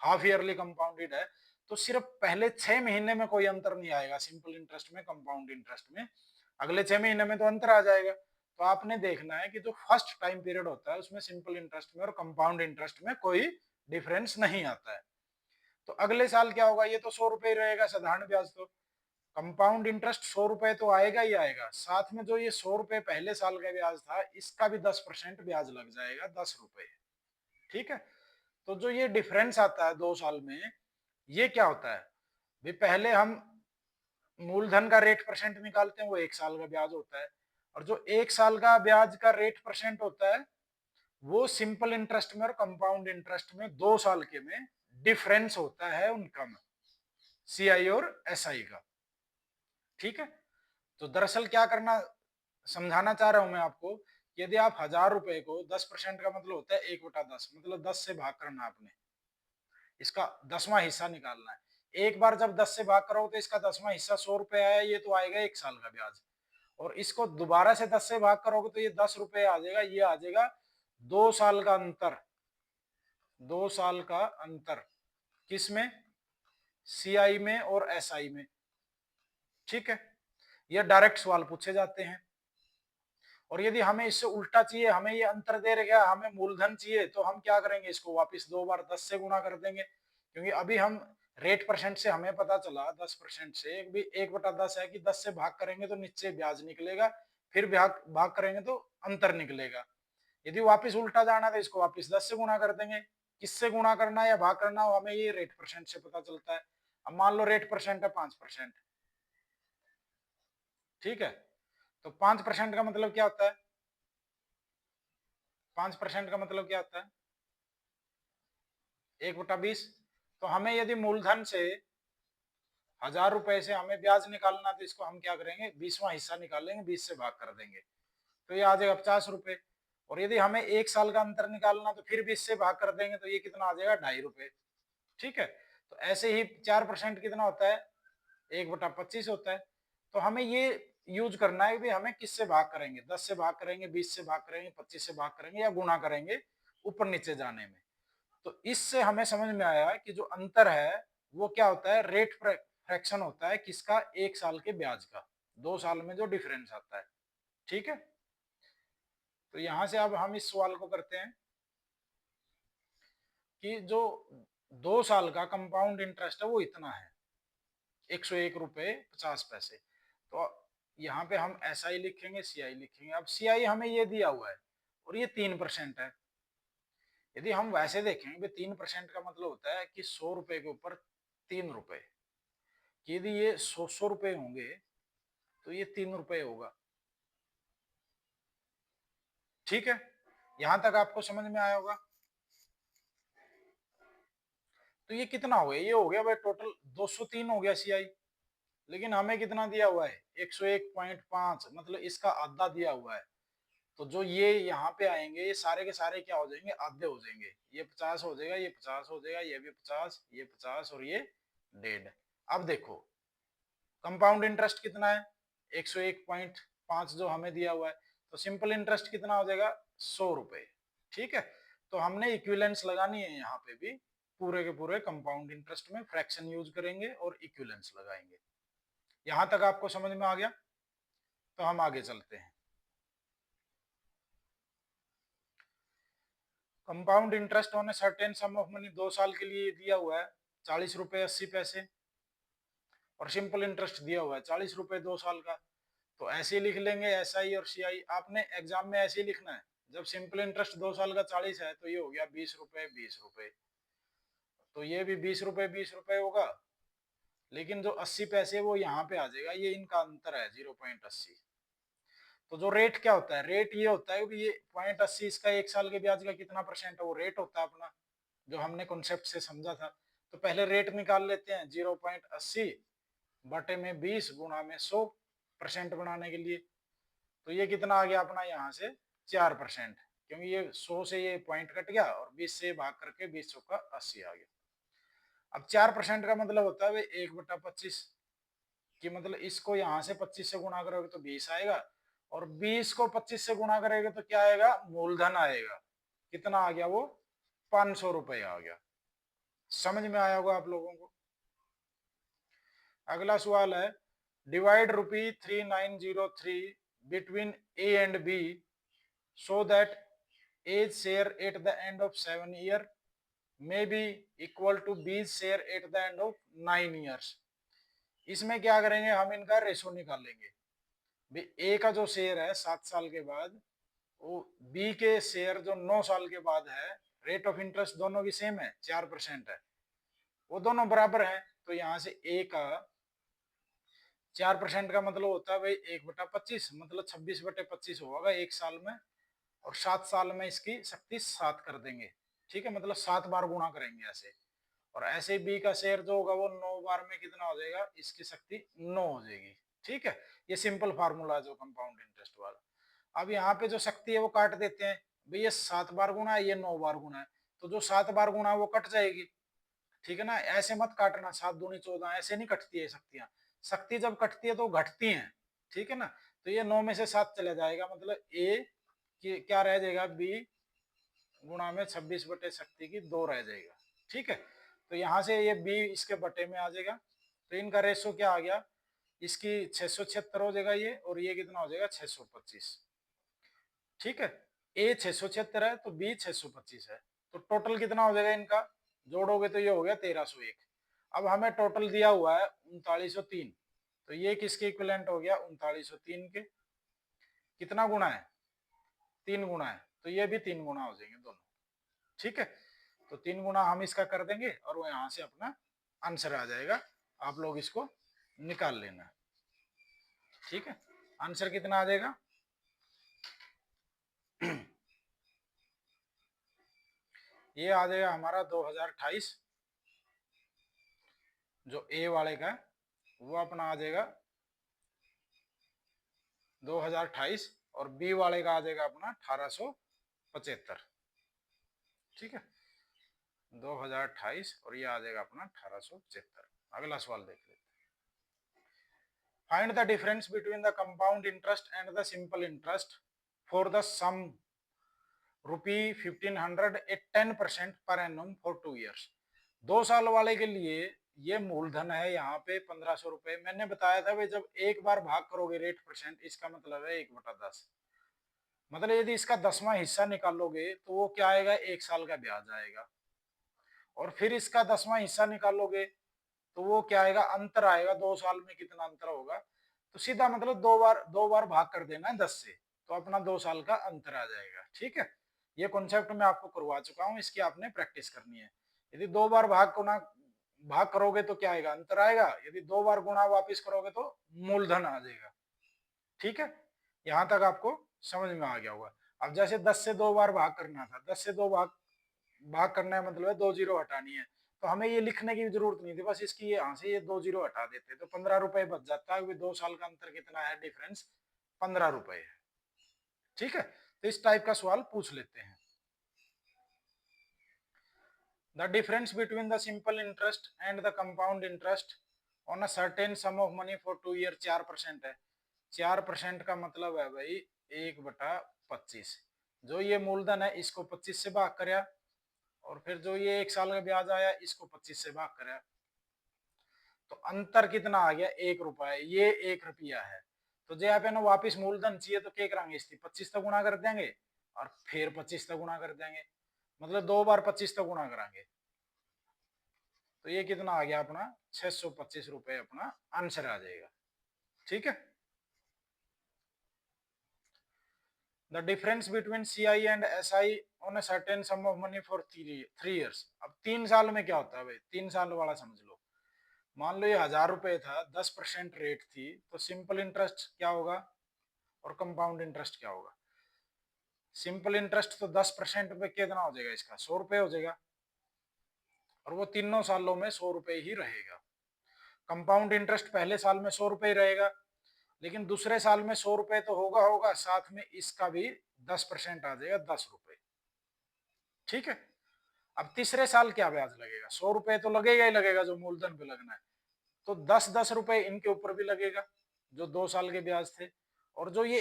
हाफ ईयरली कंपाउंडेड है, तो सिर्फ पहले 6 महीने में कोई अंतर नहीं आएगा सिंपल इंटरेस्ट में कंपाउंड इंटरेस्ट में, अगले 6 महीने में तो अंतर आ जाएगा। तो आपने देखना है कि जो फर्स्ट टाइम पीरियड होता है उसमें सिंपल इंटरेस्ट में और कंपाउंड इंटरेस्ट में कोई डिफरेंस नहीं आता है। तो अगले साल क्या होगा, ये तो 100 रुपए ही रहेगा साधारण ब्याज। तो कंपाउंड इंटरेस्ट 100 रुपए तो आएगा ही आएगा, साथ में जो ये 100 रुपए पहले साल का ब्याज था इसका भी 10% ब्याज लग जाएगा, 10 रुपए। ठीक है। तो जो ये डिफरेंस आता है 2 साल में, ये क्या होता है, भी पहले हम मूलधन का रेट परसेंट निकालते हैं, वो 1 साल का ब्याज होता है। और जो 1 साल का ब्याज का रेट परसेंट होता है वो सिंपल इंटरेस्ट में और कंपाउंड इंटरेस्ट में 2 साल के में डिफरेंस होता है उनका में, सीआई और एसआई का। ठीक है। तो दरअसल क्या करना समझाना चाह रहा हूं मैं आपको, यदि आप 1,000 रुपए को 10% का मतलब होता है 1/10, मतलब 10 से भाग करना आपने, इसका 10वां हिस्सा निकालना है। एक बार जब 10 से भाग करोगे तो इसका 10वां हिस्सा 100 रुपए आया, ये तो आएगा 1 साल का ब्याज। और इसको दोबारा से 10 से भाग करोगे तो ये 10 रुपए आ जाएगा, ये आ जाएगा 2 साल का अंतर। 2 साल का अंतर किसमें, सीआई में और एसआई में। ठीक है। ये डायरेक्ट सवाल पूछे जाते हैं। और यदि हमें इससे उल्टा चाहिए, हमें ये अंतर दे रखा है, हमें मूलधन चाहिए, तो हम क्या करेंगे, इसको वापस 2 बार 10 से गुणा कर देंगे। क्योंकि अभी हम रेट परसेंट से हमें पता चला 10% से भी 1/10 है कि 10 से भाग करेंगे तो नीचे ब्याज निकलेगा, फिर भाग भाग करेंगे तो अंतर निकलेगा। यदि वापस उल्टा जाना तो इसको वापस 10 से गुणा कर देंगे। किससे गुणा करना है या भाग करना हो हमें ये रेट परसेंट से पता चलता है। अब मान लो रेट परसेंट है 5%। ठीक है। तो 5% का मतलब क्या होता है, 5% का मतलब क्या होता है, 1/20। तो हमें यदि मूलधन से 1,000 रुपए से हमें ब्याज निकालना तो इसको हम क्या करेंगे, 20वां हिस्सा निकालेंगे, 20 से भाग कर देंगे तो ये आ जाएगा 50 रुपए। और यदि हमें 1 साल का अंतर निकालना तो फिर 20 से भाग कर देंगे तो ये कितना आ जाएगा, 2.5 रुपए। ठीक है। तो ऐसे ही 4% कितना होता है, 1/25 होता है। तो हमें ये यूज करना है कि हमें किससे भाग करेंगे, 10 से भाग करेंगे, 20 से भाग करेंगे, 25 से भाग करेंगे या गुणा करेंगे ऊपर नीचे जाने में। तो इससे हमें समझ में आया कि जो अंतर है वो क्या होता है, रेट फ्रैक्शन होता है किसका, 1 साल के ब्याज का, 2 साल में जो डिफरेंस आता है। ठीक है। तो यहां से अब हम इस सवाल को करते हैं कि जो 2 साल का कंपाउंड इंटरेस्ट है वो इतना है, 101 रुपए 50 पैसे। तो यहाँ पे हम SI लिखेंगे, CI लिखेंगे। अब CI हमें ये दिया हुआ है और ये 3% है। यदि हम वैसे देखें 3% का मतलब होता है कि 100 रुपए के ऊपर 3 रुपए। यदि ये 100 रुपए होंगे तो ये 3 रुपए होगा। ठीक है, यहां तक आपको समझ में आया होगा। तो ये कितना हो गया, ये हो गया भाई टोटल 203 हो गया CI। लेकिन हमें कितना दिया हुआ है 101.5, मतलब इसका आधा दिया हुआ है। तो जो ये यहाँ पे आएंगे ये सारे के सारे क्या हो जाएंगे, आधे हो जाएंगे। ये 50 हो जाएगा, ये 50 हो जाएगा, ये भी 50, ये 50 और ये 1.5। अब देखो कंपाउंड इंटरेस्ट कितना है 101.5 जो हमें दिया हुआ है। तो सिंपल इंटरेस्ट कितना हो जाएगा 100 रुपए। ठीक है, तो हमने इक्विवेलेंस लगानी है यहाँ पे भी, पूरे के पूरे कंपाउंड इंटरेस्ट में फ्रैक्शन यूज करेंगे और इक्विवेलेंस लगाएंगे। यहां तक आपको समझ में आ गया। तो हम आगे चलते हैं। Compound interest on a certain sum of money 2 साल के लिए दिया हुआ है 40 रुपए 80 पैसे, और सिंपल इंटरेस्ट दिया हुआ है 40 रुपए 2 साल का। तो ऐसे ही लिख लेंगे SI और CI। आपने एग्जाम में ऐसे ही लिखना है। जब सिंपल इंटरेस्ट 2 साल का 40 है तो ये हो गया 20 रुपए 20 रुपए। तो ये भी 20 रुपए होगा। लेकिन जो 80 पैसे वो यहाँ पे आ जाएगा, ये इनका अंतर है 0.80। तो जो रेट क्या होता है, रेट ये होता है कि ये 0.80 इसका 1 साल के ब्याज का कितना परसेंट है, वो रेट होता है अपना, जो हमने कॉन्सेप्ट से समझा था। तो पहले रेट निकाल लेते हैं 0.80 बटे में 20 गुणा में 100% बनाने के लिए। तो ये कितना आ गया अपना यहाँ से 4%, क्योंकि ये 100 से ये पॉइंट कट गया और 20 से भाग करके 20 चौका 80 आ गया। अब 4% का मतलब होता है 1/25 कि मतलब इसको यहाँ से 25 से गुणा करोगे तो 20 आएगा, और 20 को 25 से गुणा करेगा तो क्या आएगा, मूलधन आएगा। कितना आ गया वो 500 रुपए आ गया। समझ में आया होगा आप लोगों को। अगला सवाल है divide ₹3903 between A and B so that A's share at the end of 7 years may be equal to B's share at the end of 9 years। इसमें क्या करेंगे, हम इनका रेशो निकालेंगे। ए का जो शेयर है 7 साल के बाद, वो बी के शेयर जो 9 साल के बाद है, रेट ऑफ इंटरेस्ट दोनों की सेम है 4% है, वो दोनों बराबर है। तो यहाँ से ए का 4% का मतलब होता है भाई 1/25, मतलब 26/25 होगा 1 साल में, और 7 साल में इसकी शक्ति 7 कर देंगे। ठीक है, मतलब 7 बार गुणा करेंगे ऐसे। और ऐसे बी का शेयर जो होगा वो 9 बार में कितना हो जाएगा, इसकी शक्ति 9 हो जाएगी। ठीक है, ये सिंपल फार्मूला है जो कंपाउंड इंटरेस्ट वाला। अब यहाँ पे जो शक्ति है वो काट देते हैं भाई, ये 7 बार गुना है, ये 9 बार गुना है, तो जो 7 बार गुना है वो कट जाएगी। ठीक है ना, ऐसे मत काटना 7 दूनी 14, ऐसे नहीं कटती है शक्तियां। शक्ति जब कटती है तो घटती है। ठीक है ना, तो ये 9 में से 7 चला जाएगा, मतलब ए की क्या रह जाएगा, बी गुणा में 26 बटे शक्ति की 2 रह जाएगा। ठीक है, तो यहाँ से ये बी इसके बटे में आ जाएगा। तो इनका रेशो क्या आ गया, इसकी 676 हो जाएगा ये, और ये कितना हो जाएगा 625। ठीक है, ए 676 है तो बी 625 है। तो टोटल कितना हो जाएगा इनका, जोड़ोगे तो ये हो गया 1301। अब हमें टोटल दिया हुआ है 3903, तो ये किसके इक्विवेलेंट हो गया 3903 के। कितना गुना है, 3 गुना है, तो ये भी 3 गुना हो जाएंगे दोनों। ठीक है, तो 3 गुना हम इसका कर देंगे और वो यहाँ से अपना आंसर आ जाएगा। आप लोग इसको निकाल लेना। ठीक है, आंसर कितना आ जाएगा ये आ जाएगा हमारा 2028, जो ए वाले का वो अपना आ जाएगा 2028, और बी वाले का आ जाएगा अपना 1875। ठीक है, 2028 और ये आ जाएगा अपना 1875। अगला सवाल देख लेते हैं। Find the difference between the compound interest and the simple interest for the sum ₹1500 at 10% per annum for 2 years। 2 साल वाले के लिए ये मूलधन है यहाँ पे 1500 रुपए। मैंने बताया था भाई जब एक बार भाग करोगे रेट परसेंट, इसका मतलब है 1/10। मतलब यदि इसका 10वां हिस्सा निकालोगे तो वो क्या आएगा, 1 साल का ब्याज आएगा। और फिर इसका 10वां हिस्सा निकालोगे तो वो क्या आएगा, अंतर आएगा 2 साल में कितना अंतर होगा। तो सीधा मतलब दो बार भाग कर देना है 10 से, तो अपना 2 साल का अंतर आ जाएगा। ठीक है, ये कॉन्सेप्ट मैं आपको करवा चुका हूँ, इसकी आपने प्रैक्टिस करनी है। यदि 2 बार भाग करोगे तो क्या आएगा, अंतर आएगा। यदि 2 बार गुणा वापिस करोगे तो मूलधन आ जाएगा। ठीक है, यहां तक आपको समझ में आ गया होगा। अब जैसे 10 से 2 बार भाग करना था, 10 से 2 भाग करना है, मतलब है 2 जीरो हटानी है, तो हमें ये लिखने की जरूरत नहीं थी, बस इसकी यहाँ से ये 2 जीरो हटा देते तो 15 रुपए बच जाता है। 2 साल का अंतर कितना है, डिफरेंस 15 रुपए है। ठीक है, तो इस टाइप का सवाल पूछ लेते हैं। The difference between the simple interest and the compound interest on a certain sum of money for 2 year 4% है। 4% का मतलब है भाई 1/25। जो ये मूलधन है इसको 25 से भाग करया, और फिर जो ये 1 साल का ब्याज आया इसको 25 से भाग करया, तो अंतर कितना आ गया, 1 रुपया। ये 1 रुपया है। तो जे आप वापिस मूलधन चाहिए तो क्या करेंगे, इसकी 25 तक गुणा कर देंगे और फिर 25 तक गुणा कर देंगे, मतलब 2 बार 25 तक गुणा करांगे। तो ये कितना आ गया अपना 625 रुपए अपना आंसर आ जाएगा। ठीक है, the difference between CI and SI on a certain sum of money for 3 years. अब 3 साल में क्या होता है भाई, 3 साल वाला समझ लो। मान लो ये 1000 रुपए था, 10% रेट थी, तो सिंपल इंटरेस्ट क्या होगा और कंपाउंड इंटरेस्ट क्या होगा। सिंपल इंटरेस्ट तो 10% पे कितना हो जाएगा, इसका 100 रुपए हो जाएगा, और वो तीनों सालों में 100 रुपए ही रहेगा। कंपाउंड इंटरेस्ट पहले साल में 100 रुपए ही रहेगा, लेकिन दूसरे साल में 100 रुपए तो होगा, साथ में इसका भी 10% आ जाएगा, 10 रुपए। ठीक है, अब तीसरे साल क्या ब्याज लगेगा, 100 रुपए तो लगेगा ही लगेगा, जो मूलधन पे लगना है, तो 10-10 रुपए इनके ऊपर भी लगेगा, जो 2 साल के ब्याज थे, और जो ये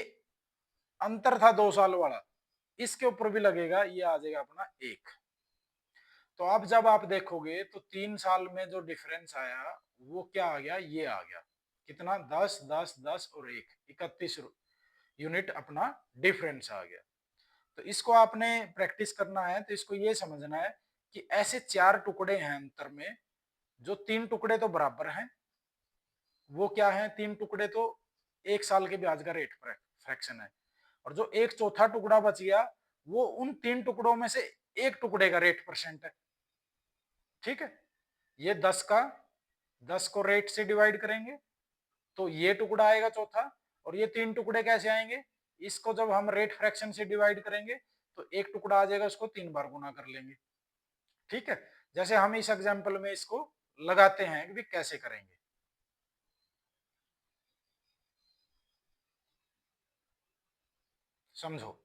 अंतर था 2 साल वाला इसके ऊपर भी लगेगा, ये आ जाएगा अपना 1। तो अब जब आप देखोगे तो 3 साल में जो डिफरेंस आया वो क्या आ गया, ये आ गया कितना, 10 10 10 और 1 31 यूनिट अपना डिफरेंस आ गया। तो इसको आपने प्रैक्टिस करना है, तो इसको ये समझना है कि ऐसे 4 टुकड़े हैं अंतर में, जो 3 टुकड़े तो बराबर हैं, वो क्या है, 3 टुकड़े तो 1 साल के ब्याज का रेट फ्रैक्शन है, और जो एक चौथा टुकड़ा बच गया वो उन 3 टुकड़ों में से एक टुकड़े का रेट परसेंट है। ठीक है, ये 10 को रेट से डिवाइड करेंगे तो ये टुकड़ा आएगा चौथा, और ये 3 टुकड़े कैसे आएंगे, इसको जब हम रेट फ्रैक्शन से डिवाइड करेंगे तो एक टुकड़ा आ जाएगा, उसको 3 बार गुना कर लेंगे। ठीक है, जैसे हम इस एग्जांपल में इसको लगाते हैं कि कैसे करेंगे। समझो,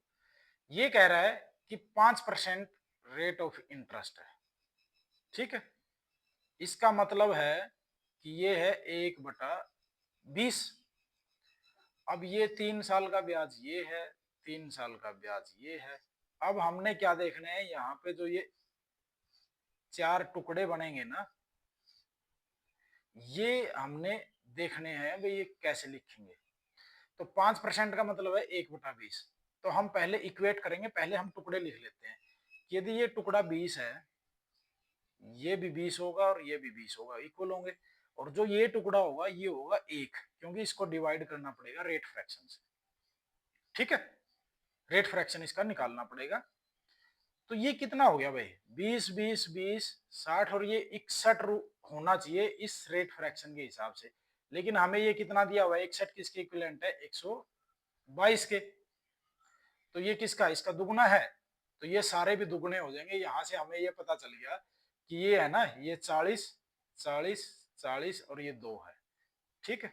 ये कह रहा है कि 5% रेट ऑफ इंटरेस्ट है। ठीक है, इसका मतलब है कि ये है 1/20। अब ये 3 साल का ब्याज ये है, 3 साल का ब्याज ये है। अब हमने क्या देखना है, यहाँ पे जो ये 4 टुकड़े बनेंगे ना, ये हमने देखने हैं भाई ये कैसे लिखेंगे। तो 5% का मतलब है 1/20। तो हम पहले इक्वेट करेंगे, पहले हम टुकड़े लिख लेते हैं। यदि ये टुकड़ा 20 है, ये भी 20 होगा और ये भी 20 होगा, इक्वल होंगे, और जो ये टुकड़ा होगा ये होगा 1, क्योंकि इसको डिवाइड करना पड़ेगा रेट फ्रैक्शन से। ठीक है, रेट फ्रैक्शन इसका निकालना पड़ेगा। तो ये कितना हो गया भाई, 20 20 20 60, और ये 61 होना चाहिए इस रेट फ्रैक्शन के हिसाब से, लेकिन हमें ये कितना दिया हुआ है, 61 किसके इक्विवेलेंट है, 122 के। तो ये किसका, इसका दुगुना है, तो ये सारे भी दुगुने हो जाएंगे। यहां से हमें ये पता चल गया कि ये है ना, ये 40 40 40 और ये 2 है। ठीक है,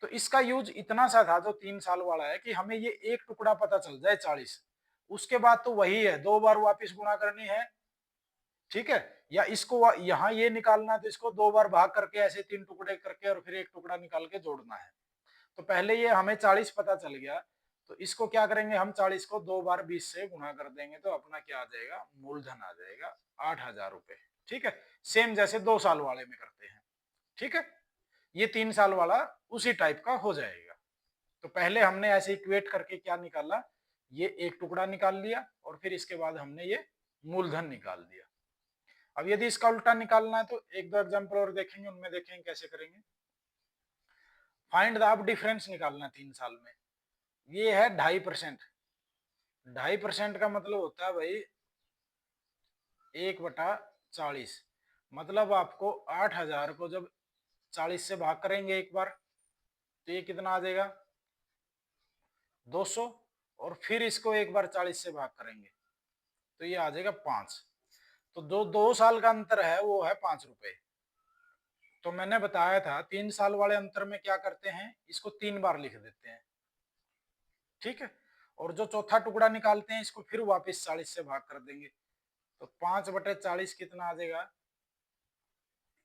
तो इसका यूज इतना सा था जो 3 साल वाला है, कि हमें ये एक टुकड़ा पता चल जाए 40, उसके बाद तो वही है, 2 बार वापिस गुणा करनी है। ठीक है, या इसको यहाँ ये निकालना है तो इसको 2 बार भाग करके ऐसे 3 टुकड़े करके और फिर एक टुकड़ा निकाल के जोड़ना है। तो पहले ये हमें 40 पता चल गया, तो इसको क्या करेंगे हम, 40 को 2 बार 20 से गुणा कर देंगे, तो अपना क्या आ जाएगा, मूलधन आ जाएगा 8000 रुपए। ठीक है, सेम जैसे 2 साल वाले में करते हैं। ठीक है, ये 3 साल वाला उसी टाइप का हो जाएगा। तो पहले हमने ऐसे इक्वेट करके क्या निकाला, ये एक टुकड़ा निकाल लिया, और फिर इसके बाद हमने ये मूलधन निकाल दिया। अब यदि इसका उल्टा निकालना है तो एक दो एग्जांपल और देखेंगे, उनमें देखेंगे कैसे करेंगे। फाइंड द अब डिफरेंस निकालना 3 साल में। ये है 2.5%। 2.5% का मतलब होता है भाई 1/40। मतलब आपको 8,000 को जब 40 से भाग करेंगे एक बार तो ये कितना आ जाएगा 200, और फिर इसको एक बार 40 से भाग करेंगे तो ये आ जाएगा 5। तो 2 साल का अंतर है वो है 5 रुपए। तो मैंने बताया था 3 साल वाले अंतर में क्या करते हैं, इसको 3 बार लिख देते हैं, ठीक है। और जो चौथा टुकड़ा निकालते हैं इसको फिर वापस 40 से भाग कर देंगे। तो 5/40 कितना आ जाएगा,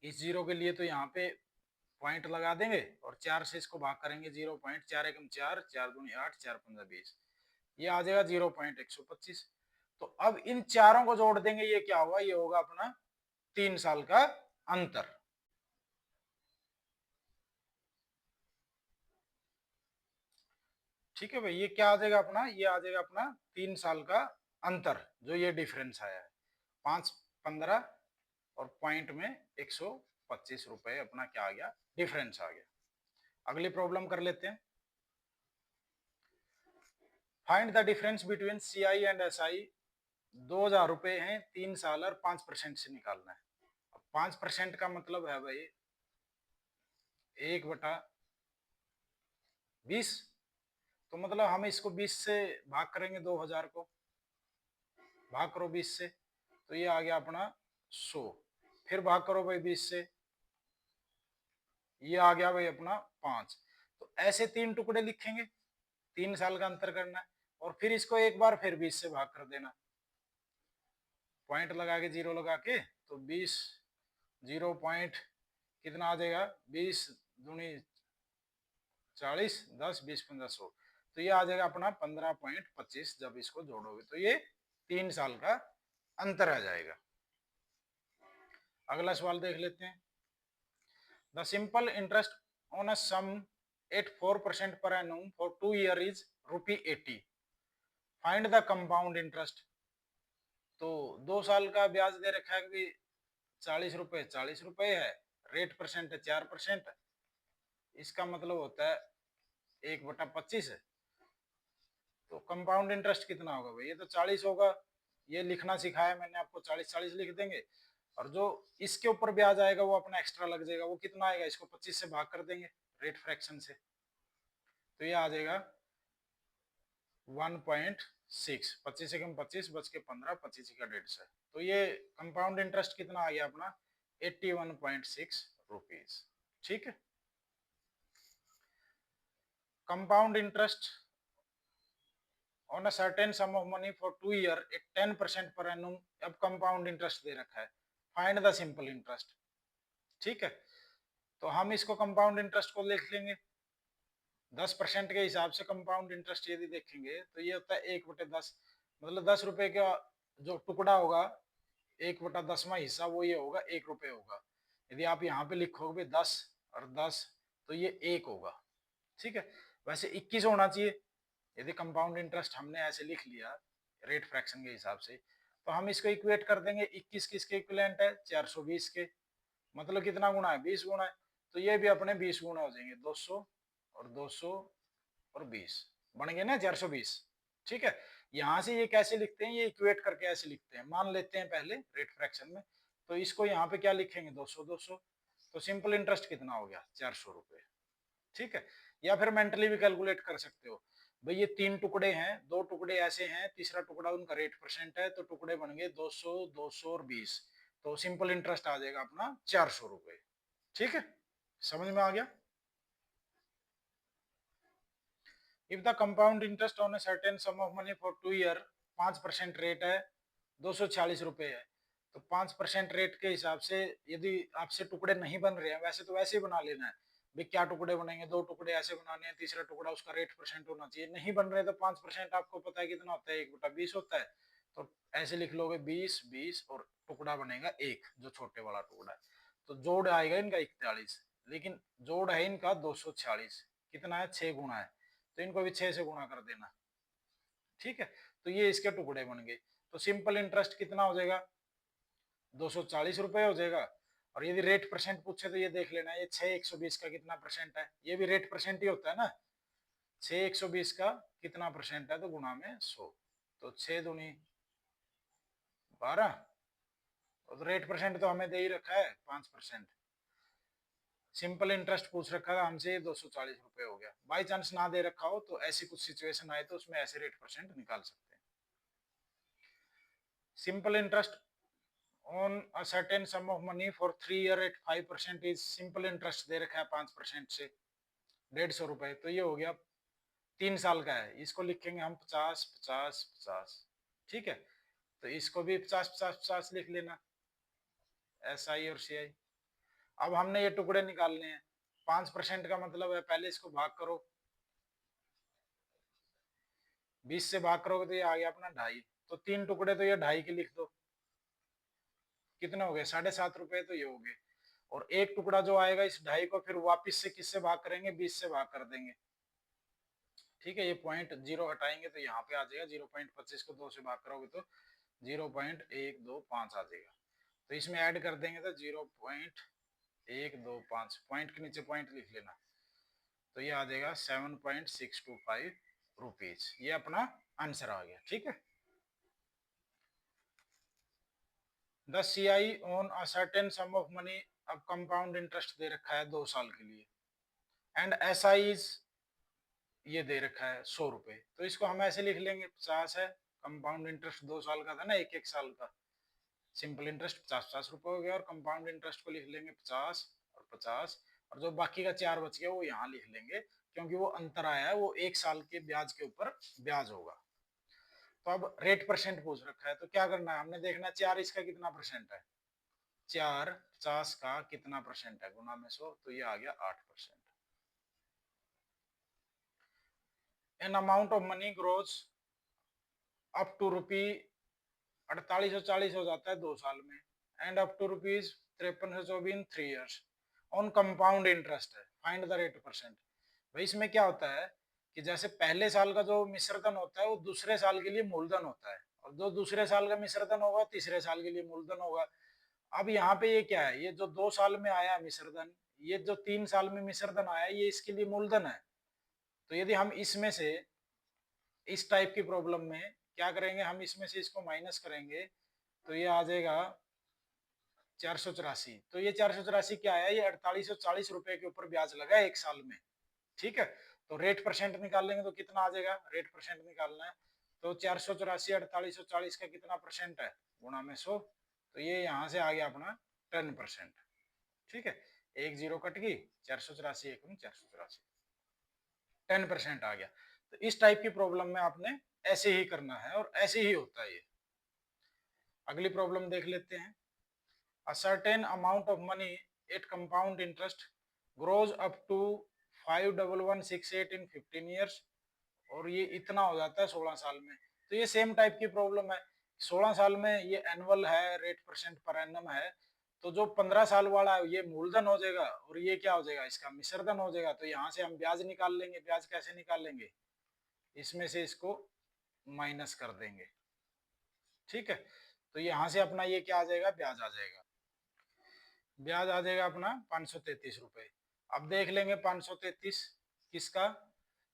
इस जीरो के लिए तो यहाँ पे पॉइंट लगा देंगे और 4 से इसको भाग करेंगे 0.4 एकम 4, 4 दूनी 8, 4 पंजा 20, ये आ जाएगा 0.125। तो अब इन चारों को जोड़ देंगे, ये क्या होगा, ये होगा अपना 3 साल का अंतर। ठीक है भाई, ये क्या आ जाएगा अपना, ये आ जाएगा अपना 3 साल का अंतर, जो ये डिफरेंस आया है 515 और पॉइंट में 125 रुपए अपना क्या आ गया, डिफरेंस आ गया। अगली प्रॉब्लम कर लेते हैं। Find the difference between CI and SI। 2,000 रुपए हैं, 3 साल और 5% से निकालना है। 5% का मतलब है भाई 1/20। तो मतलब हम इसको 20 से भाग करेंगे, 2,000 को भाग करो 20 से तो ये आ गया अपना 100, फिर भाग करो भाई 20 से, ये आ गया भाई अपना 5। तो ऐसे 3 टुकड़े लिखेंगे, 3 साल का अंतर करना है, और फिर इसको एक बार फिर 20 से भाग कर देना, पॉइंट लगा के जीरो लगा के, तो 20 जीरो पॉइंट कितना आ जाएगा, 20 दूनी 40, 10 20 15 100, तो ये आ जाएगा अपना 15.25। जब इसको जोड़ोगे तो ये 3 साल का अंतर आ जाएगा। अगला सवाल देख लेते हैं। The simple interest on a sum at 4% per annum for 2 year is ₹80। Find the compound interest. तो 2 साल का ब्याज दे रखा है कि 40 रुपए 40 रुपए है, रेट परसेंट है 4%, इसका मतलब होता है 1/25 है। तो कंपाउंड इंटरेस्ट कितना होगा भाई, ये तो 40 होगा, ये लिखना सिखाया मैंने आपको, 40 लिख देंगे, और जो इसके ऊपर ब्याज आएगा वो अपना एक्स्ट्रा लग जाएगा, वो कितना आएगा, इसको 25 से भाग कर देंगे रेट फ्रैक्शन से, तो ये आ जाएगा 1.6। 25 से कम 25 बच के 15, 25 का 150, तो ये कंपाउंड इंटरेस्ट कितना आ गया अपना 81.6 रुपीज। ठीक है। Compound interest on a certain sum of money for 2 year at 10% per annum. अब कंपाउंड इंटरेस्ट दे रखा है, फाइंड द सिंपल इंटरेस्ट। ठीक है, तो हम इसको कंपाउंड इंटरेस्ट को लिख लेंगे 10% के हिसाब से। कंपाउंड इंटरेस्ट यदि देखेंगे तो ये होता है 1/10, मतलब 10 रुपए का जो टुकड़ा होगा 1/10वां हिस्सा वो ये होगा 1 रुपए होगा। यदि आप यहाँ पे लिखोगे 10 और 10 तो ये 1 होगा। ठीक है, वैसे 21 होना चाहिए। यदि कंपाउंड इंटरेस्ट हमने ऐसे लिख लिया रेट फ्रैक्शन के हिसाब से, तो हम इसको इक्वेट कर देंगे 21 किसके इक्विवेलेंट है, 420 के, मतलब कितना गुना है, 20 गुना है। तो ये भी अपने 20 गुना हो जाएंगे, 200 और 200 और 20 बन गए ना 420। ठीक है, यहाँ से ये कैसे लिखते हैं, ये इक्वेट करके ऐसे लिखते हैं, मान लेते हैं पहले रेट फ्रैक्शन में, तो इसको यहाँ पे क्या लिखेंगे 200 200, तो सिंपल इंटरेस्ट कितना हो गया 400 रुपए। ठीक है, या फिर मेंटली भी कैलकुलेट कर सकते हो भाई, ये 3 टुकड़े हैं, 2 टुकड़े ऐसे हैं, तीसरा टुकड़ा उनका रेट परसेंट है, तो टुकड़े बन गए 200 200 और 20, तो सिंपल इंटरेस्ट आ जाएगा अपना 400 रुपए। ठीक है, समझ में आ गया। If the compound interest on a certain sum of money for 2 year, 5% rate है, 246 रुपए है, तो 5% रेट के हिसाब से यदि आपसे टुकड़े नहीं बन रहे हैं, वैसे तो वैसे ही बना लेना है भाई, क्या टुकड़े बनेंगे, 2 टुकड़े ऐसे बनाने हैं, तीसरा टुकड़ा उसका रेट परसेंट होना चाहिए, नहीं बन रहे तो 5% आपको पता है कितना होता है, 1/20 होता है, तो ऐसे लिख लोगे 20 20 और टुकड़ा बनेगा 1, जो छोटे वाला टुकड़ा है, तो जोड़ आएगा इनका 41, लेकिन जोड़ है इनका 246, कितना है 6 गुना है, तो इनको भी 6 से गुणा कर देना। ठीक है, तो ये इसके टुकड़े बन गए, तो सिंपल इंटरेस्ट कितना हो जाएगा 240 रुपए हो जाएगा, और यदि रेट परसेंट पूछे तो ये देख लेना, ये 6/120 का कितना परसेंट है, ये भी रेट परसेंट ही होता है ना। 6/120 का कितना परसेंट है, तो गुणा में 100, तो 6×2=12, और रेट परसेंट तो हमें दे ही रखा है 5%। सिंपल इंटरेस्ट पूछ रखा था हमसे, 240 रुपए हो गया। बाई चांस ना दे रखा हो तो ऐसी कुछ सिचुएशन आए तो उसमें ऐसे रेट परसेंट निकाल सकते हैं। Simple interest on a certain sum of money for 3 year at 5% is, simple interest दे रखा है 5% से 150 रुपए, तो ये हो गया 3 साल का है। इसको लिखेंगे हम 50/50/50, ठीक है। तो इसको भी 50/50/50 लिख लेना, SI और CI। अब हमने ये टुकड़े निकालने हैं। 5% का मतलब है, पहले इसको भाग करो, 20 से भाग करोगे तो ये आ गया अपना 2.5, तो 3 टुकड़े तो ये 2.5 के लिख दो, कितने हो गए 7.5 रुपए, तो ये हो गए। और एक टुकड़ा जो आएगा इस 2.5 को फिर वापिस से किससे भाग करेंगे, 20 से भाग कर देंगे, ठीक है। ये पॉइंट 0 हटाएंगे तो यहाँ पे आ जाएगा 0.25 को 2 से भाग करोगे तो 0.125 आ जाएगा। तो इसमें ऐड कर देंगे तो 0.125, पॉइंट के नीचे पॉइंट लिख लेना, तो ये आ जाएगा 7.625 रुपीज। ये अपना आंसर आ गया, ठीक है। The CI on a certain sum of money, अब कंपाउंड इंटरेस्ट दे रखा है 2 साल के लिए, एंड SI इज, ये दे रखा है 100 रुपए, तो इसको हम ऐसे लिख लेंगे, 50 है, कंपाउंड इंटरेस्ट 2 साल का था ना, एक साल का, सिंपल इंटरेस्ट 50/50 रुपए हो गया, और कंपाउंड इंटरेस्ट को लिख लेंगे 50 और 50, और जो बाकी का 4 बच गया वो यहाँ लिख लेंगे, क्योंकि वो अंतर आया है वो 1 साल के ब्याज के ऊपर ब्याज होगा। तो अब रेट परसेंट पूछ रखा है, तो क्या करना है, हमने देखना 4 इसका कितना परसेंट है, 4 50 का कितना परसेंट है, गुना में 100, तो ये आ गया 8%। An amount of money grows up to rupee 4840 हो जाता है 2 साल में, and up to rupees 5324 in 3 years on compound interest है, फाइंड द रेट परसेंट। भाई इसमें क्या होता है कि जैसे पहले साल का जो मिश्रधन होता है वो दूसरे साल के लिए मूलधन होता है, और जो दूसरे साल का मिश्रधन होगा तीसरे साल के लिए मूलधन होगा। अब यहाँ पे ये क्या है, ये जो 2 साल में आया मिश्रधन, ये जो 3 साल में मिश्रधन आया, ये इसके लिए मूलधन है। तो यदि हम इसमें से, इस टाइप की प्रॉब्लम में क्या करेंगे, हम इसमें से इसको माइनस करेंगे, तो ये आ जाएगा 484। तो ये 484 क्या है, ये 4840 रुपए के ऊपर ब्याज लगा है 1 साल में, ठीक है। तो रेट परसेंट निकाल लेंगे तो कितना आ जाएगा, रेट परसेंट निकालना है तो 484 4840 का कितना परसेंट है, गुणा में 100, तो ये यहाँ से आ गया अपना 10%, ठीक है। एक जीरो कट गई, 484 एक 484, 10% आ गया। तो इस टाइप की प्रॉब्लम में आपने ऐसे ही करना है, और ऐसे ही होता है ये। अगली प्रॉब्लम देख लेते हैं। A certain amount of money at compound interest grows up to 51168 in 15 years, और ये इतना हो जाता है 16 साल में। तो ये सेम टाइप की प्रॉब्लम है, 16 साल में ये एनुअल है, रेट परसेंट पर एनम है, तो जो 15 साल वाला है ये मूलधन हो जाएगा, और ये क्या हो जाएगा, इसका मिश्रधन हो जाएगा। तो यहाँ से हम ब्याज निकाल लेंगे, ब्याज कैसे निकाल लेंगे, इसमें से इसको माइनस कर देंगे, ठीक है। तो यहाँ से अपना ये क्या आ जाएगा, ब्याज आ जाएगा, ब्याज आ जाएगा अपना 533 रुपए। अब देख लेंगे 533 किसका,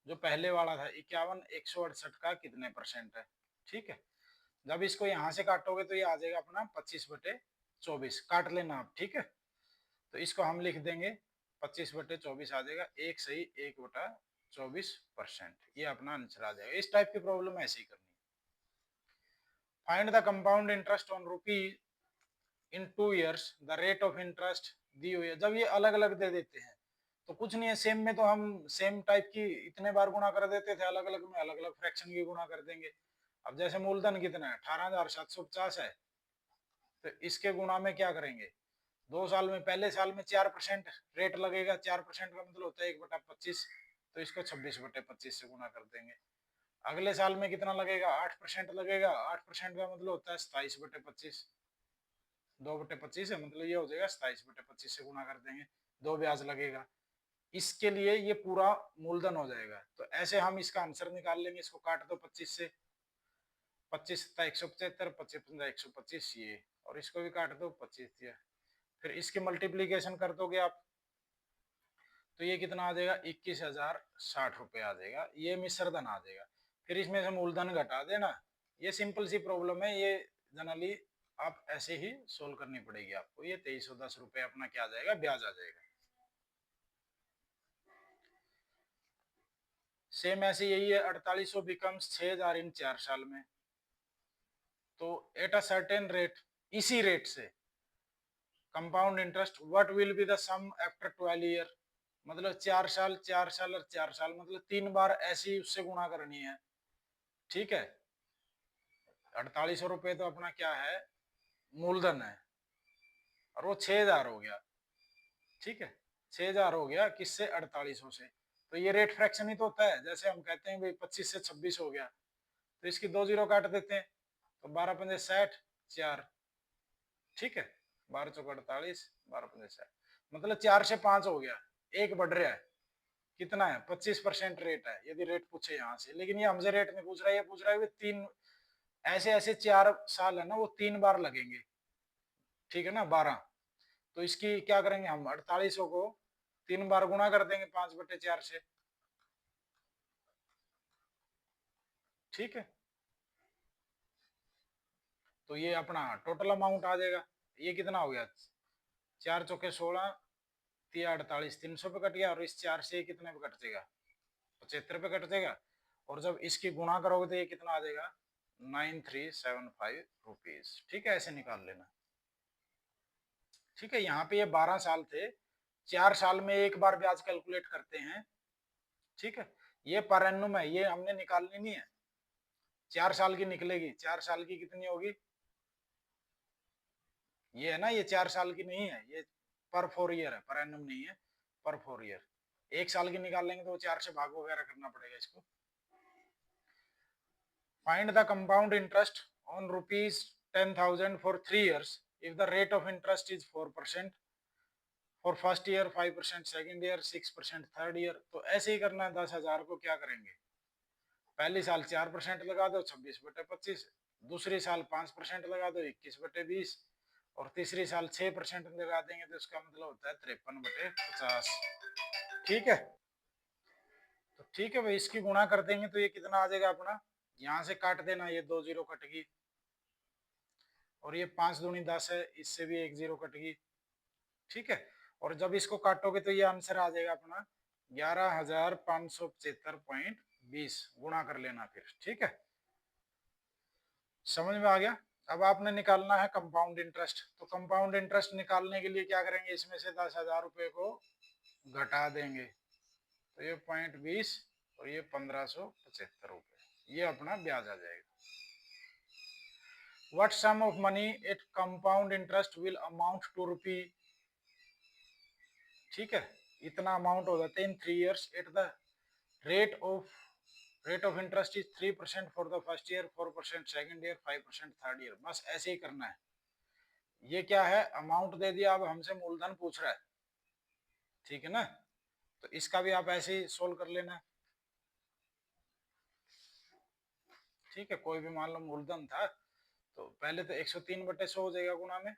जो पहले वाला था 51/168 का कितने परसेंट है, ठीक है। जब इसको यहाँ से काटोगे तो ये आ जाएगा अपना 25/24, काट लेना आप, ठीक है। तो इसको हम लिख देंगे 25/24 आ जाएगा, 1/24%, ये अपना आंसर आ जाएगा। इस टाइप की प्रॉब्लम ऐसे ही करनी है। Find the compound interest on rupee in 2 years, the rate of interest दी हुई है। जब ये अलग अलग दे देते हैं तो कुछ नहीं है, सेम में तो हम सेम टाइप की इतने बार गुणा कर देते थे, अलग अलग में अलग अलग फ्रैक्शन की गुणा कर देंगे। अब जैसे मूलधन कितना है, 18,750 है, तो इसके गुणा में क्या करेंगे, 2 साल में, पहले साल में 4% रेट लगेगा, 4% का मतलब होता है 1/25, तो इसको 26/25 से गुणा कर देंगे। अगले साल में कितना लगेगा, 8% लगेगा, 8% का मतलब होता है 27/25, 2/25 है, मतलब ये हो जाएगा 27/25 से गुणा कर देंगे, 2 ब्याज लगेगा, इसके लिए ये पूरा मूलधन हो जाएगा। तो ऐसे हम इसका आंसर निकाल लेंगे, इसको काट दो 25 से, 25 175, 25 125 ये, और इसको भी काट दो 25 दिया फिर इसकी मल्टीप्लीकेशन कर दोगे आप तो ये कितना आ जाएगा 21,060 रुपये आ जाएगा, ये मिश्र धन आ जाएगा। फिर इसमें से मूलधन घटा देना। ये सिंपल सी प्रॉब्लम है, ये जनरली आप ऐसे ही सोल्व करनी पड़ेगी आपको। ये 2310 रुपये अपना क्या आ जाएगा, ब्याज आ जाएगा। सेम ऐसे यही है, 4800 बिकम्स 6000 इन 4 साल में। तो एट अ सर्टेन रेट, इसी रेट से compound interest what will be the sum after 12 year, मतलब 4 साल 4 साल और 4 साल, मतलब 3 बार ऐसी उससे गुणा करनी है। ठीक है, 4800 रुपये तो अपना क्या है, मूलधन है, और वो 6000 हो गया। ठीक है, 6000 हो गया किससे, 4800 से। तो ये रेट फ्रैक्शन ही तो होता है, जैसे हम कहते हैं भाई 25 से 26 हो गया, तो इसकी 2 जीरो काट देते हैं, तो 12 पंजे 60, 4। ठीक है, 12 चौक 48, 12 पंजे 60, मतलब 4 से 5 हो गया, एक बढ़ रहा है। कितना है, 25% रेट है, यदि रेट पूछे यहाँ से। लेकिन ये हमसे रेट नहीं पूछ रहा है, ये पूछ रहा है तीन, ऐसे ऐसे 4 साल है ना, वो 3 बार लगेंगे। ठीक है ना, 12। तो इसकी क्या करेंगे हम, 4800 को 3 बार गुणा कर देंगे 5/4 से। ठीक है, तो ये अपना टोटल अमाउंट आ जाएगा। ये कितना हो गया, 4 चौके 16, 48, 300 पे कट गया, और इस 4 से कितने पे कट जाएगा, 75 पे कट जाएगा। और जब इसकी गुणा करोगे तो ये कितना आ जाएगा, 9375 रुपीज। ठीक है, ऐसे निकाल लेना। ठीक है, यहाँ पे ये 12 साल थे, 4 साल में एक बार ब्याज कैलकुलेट करते हैं। ठीक है, ये पर एनुम है, ये हमने निकालनी नहीं है। 4 साल की निकलेगी, 4 साल की कितनी होगी, ये है ना, ये 4 साल की नहीं है, ये पर 4 ईयर है, पर एनुम नहीं है, पर 4 ईयर। 1 साल की निकाल लेंगे तो 4 से भाग वगैरह करना पड़ेगा इसको। Find the compound interest on ₹10,000 for 3 years if the rate of interest is 4%, for first year 5%, second year 6%, third year. तो ऐसे ही करना है। 10,000 को क्या करेंगे, पहली साल 4% लगा दो, 26/25। दूसरी साल 5% लगा दो, 21/20। और तीसरी साल 6% लगा देंगे, तो इसका मतलब होता है 53/50। ठीक है, तो ठीक है भाई, इसकी गुणा कर देंगे तो ये कितना आ जाएगा अपना, यहाँ से काट देना, ये 2 जीरो कट गई, और ये 5 दूनी 10 है, इससे भी 1 जीरो कट गई। ठीक है, और जब इसको काटोगे तो ये आंसर आ जाएगा अपना 11,575.20। गुणा कर लेना फिर। ठीक है, समझ में आ गया। अब आपने निकालना है कंपाउंड इंटरेस्ट। तो कंपाउंड इंटरेस्ट निकालने के लिए क्या करेंगे, इसमें से 10,000 रुपये को घटा देंगे, तो ये 0.20 और ये 1575 रुपये, ये अपना ब्याज आ जाएगा। What sum of money at compound interest will amount to rupee, ठीक है, इतना अमाउंट हो जाता है इन 3 years at the rate of interest is 3% for the first year, 4% second year, 5% third year. बस ऐसे ही करना है। ये क्या है, अमाउंट दे दिया, अब हमसे मूलधन पूछ रहा है। ठीक है ना, तो इसका भी आप ऐसे ही सोल्व कर लेना। ठीक है, कोई भी मान लो मूलधन था, तो पहले तो 103/100 हो जाएगा गुणा में,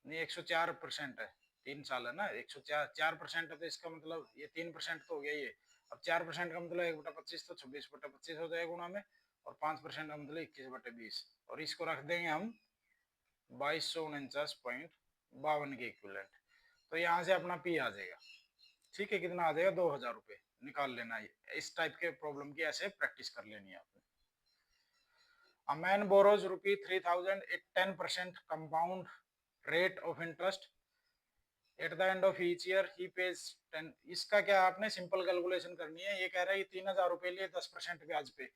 नहीं 104% है, 3 साल है ना, 104% है, तो इसका मतलब ये 3% तो हो गया ये। अब 4% का मतलब 1/25, तो 26/25 हो जाएगा गुणा में, और 5% का मतलब 21/20, और इसको रख देंगे हम 2249.52 के इक्विवेलेंट। तो यहाँ से अपना पी आ जाएगा। ठीक है, कितना आ जाएगा, 2,000 रुपये निकाल लेना है। इस टाइप के प्रॉब्लम की ऐसे प्रैक्टिस कर लेनी है आपने। A man borrows ₹3,000 at 10% compound rate of interest. At the end of each year he pays 10। इसका क्या, आपने सिंपल कैलकुलेशन करनी है। ये कह रहा है कि 3,000 रुपये लिए 10% ब्याज पे,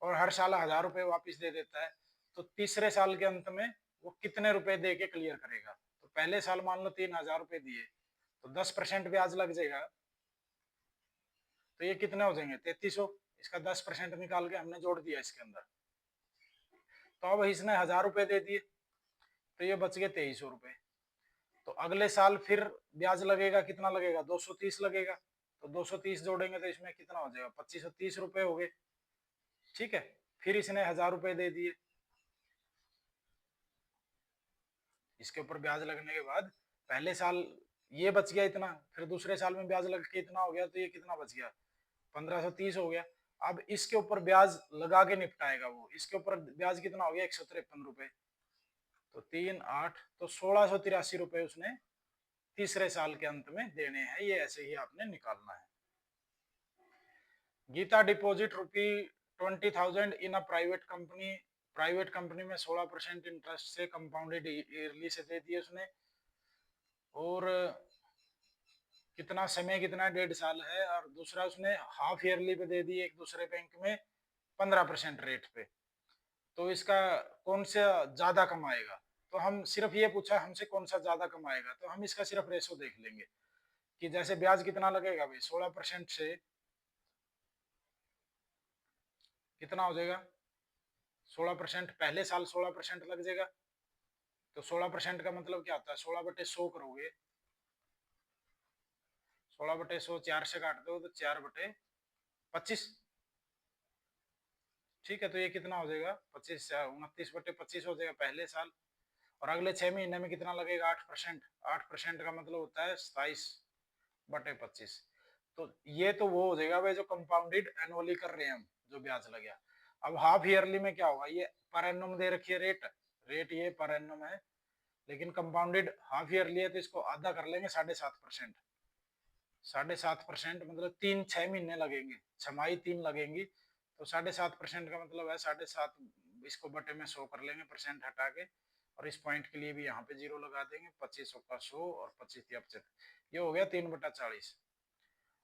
और हर साल 1,000 रुपये वापिस दे देता है, तो तीसरे साल के अंत में वो कितने रुपए दे के क्लियर करेगा। तो पहले साल मान लो 3,000 रुपये दिए, तो 10% ब्याज लग जाएगा, तो ये कितने हो जाएंगे, 3300। इसका 10% निकाल के हमने जोड़ दिया इसके अंदर। तो अब इसने 1,000 रुपये दे दिए, तो ये बच गए 2300 रुपये। तो अगले साल फिर ब्याज लगेगा, कितना लगेगा, 230 लगेगा। तो 230 जोड़ेंगे तो इसमें कितना हो जाएगा, 2530 रुपये हो गए। ठीक है, फिर इसने 1,000 रुपये दे दिए, इसके ऊपर ब्याज लगने के बाद पहले साल ये बच गया इतना, फिर दूसरे साल में ब्याज लग के इतना हो गया, तो ये कितना बच गया, 1530 हो गया। अब इसके ऊपर ब्याज लगा के निपटाएगा वो, इसके ऊपर ब्याज कितना हो गया, 153 रुपए, तो 3 8, तो 1683 रुपए उसने तीसरे साल के अंत में देने हैं। ये ऐसे ही आपने निकालना है। Gita deposit ₹20,000 in a private company, private company में 16% इंटरेस्ट से कंपाउंडेड ईयरली से दे दिए उसने, और कितना समय, कितना 1.5 साल है, और दूसरा उसने हाफ ईयरली पे दे दी एक दूसरे बैंक में 15% रेट पे। तो इसका कौन सा ज्यादा कमाएगा, तो हम सिर्फ ये पूछा हमसे कौन सा ज्यादा कमाएगा, तो हम इसका सिर्फ रेशो देख लेंगे कि जैसे ब्याज कितना लगेगा भाई, 16% से कितना हो जाएगा, 16% पहले साल 16% लग जाएगा, तो 16% का मतलब क्या होता है, 16/100 करोगे, 16/100 4 से काट दो तो 4/25, ठीक है, तो ये कितना हो जाएगा, 29/25 हो जाएगा पहले साल। और अगले 6 महीने में कितना लगेगा, 8%, 8% का मतलब होता है 27/25। तो ये तो वो हो जाएगा भाई जो कंपाउंडेड एनुअली कर रहे हैं हम, जो ब्याज लग गया। अब हाफ ईयरली में क्या होगा, ये पर एनम दे रखी है रेट, रेट ये पर एनम है, लेकिन कंपाउंडेड हाफ ईयरली है तो इसको आधा कर लेंगे, 7.5%, 7.5% मतलब 3 6 महीने लगेंगे, छमाही 3 लगेंगी, तो 7.5% का मतलब है 7.5, इसको बटे में 100 कर लेंगे, परसेंट हटा के, और इस पॉइंट के लिए भी यहाँ पे 0 लगा देंगे, 25 का 100 और 25 ये हो गया 3/40,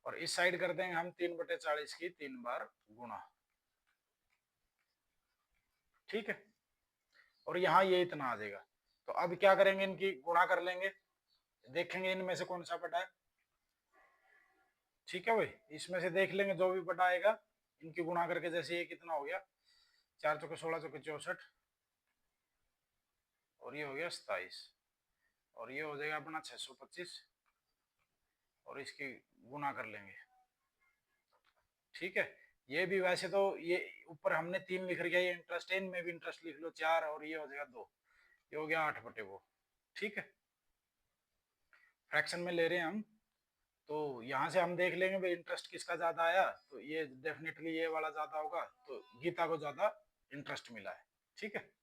और इस साइड कर देंगे हम 3/40 की 3 बार गुणा, ठीक है, और यहाँ ये इतना आ जाएगा। तो अब क्या करेंगे, इनकी गुणा कर लेंगे, देखेंगे इनमें से कौन सा बटा है, ठीक है भाई, इसमें से देख लेंगे जो भी बटा आएगा, इनकी गुणा करके, जैसे ये कितना हो गया, 4 चौके 16 चौके 64, और ये हो गया 27, और ये हो जाएगा अपना 625, और इसकी गुणा कर लेंगे, ठीक है। ये भी वैसे तो ये ऊपर हमने 3 लिख रखा है, ये इंटरेस्ट है, इनमें भी इंटरेस्ट लिख लो 4, और ये हो जाएगा 2, ये हो गया 8/2, ठीक है, फ्रैक्शन में ले रहे हैं हम, तो यहाँ से हम देख लेंगे भाई इंटरेस्ट किसका ज्यादा आया, तो ये डेफिनेटली ये वाला ज्यादा होगा, तो गीता को ज्यादा इंटरेस्ट मिला है, ठीक है।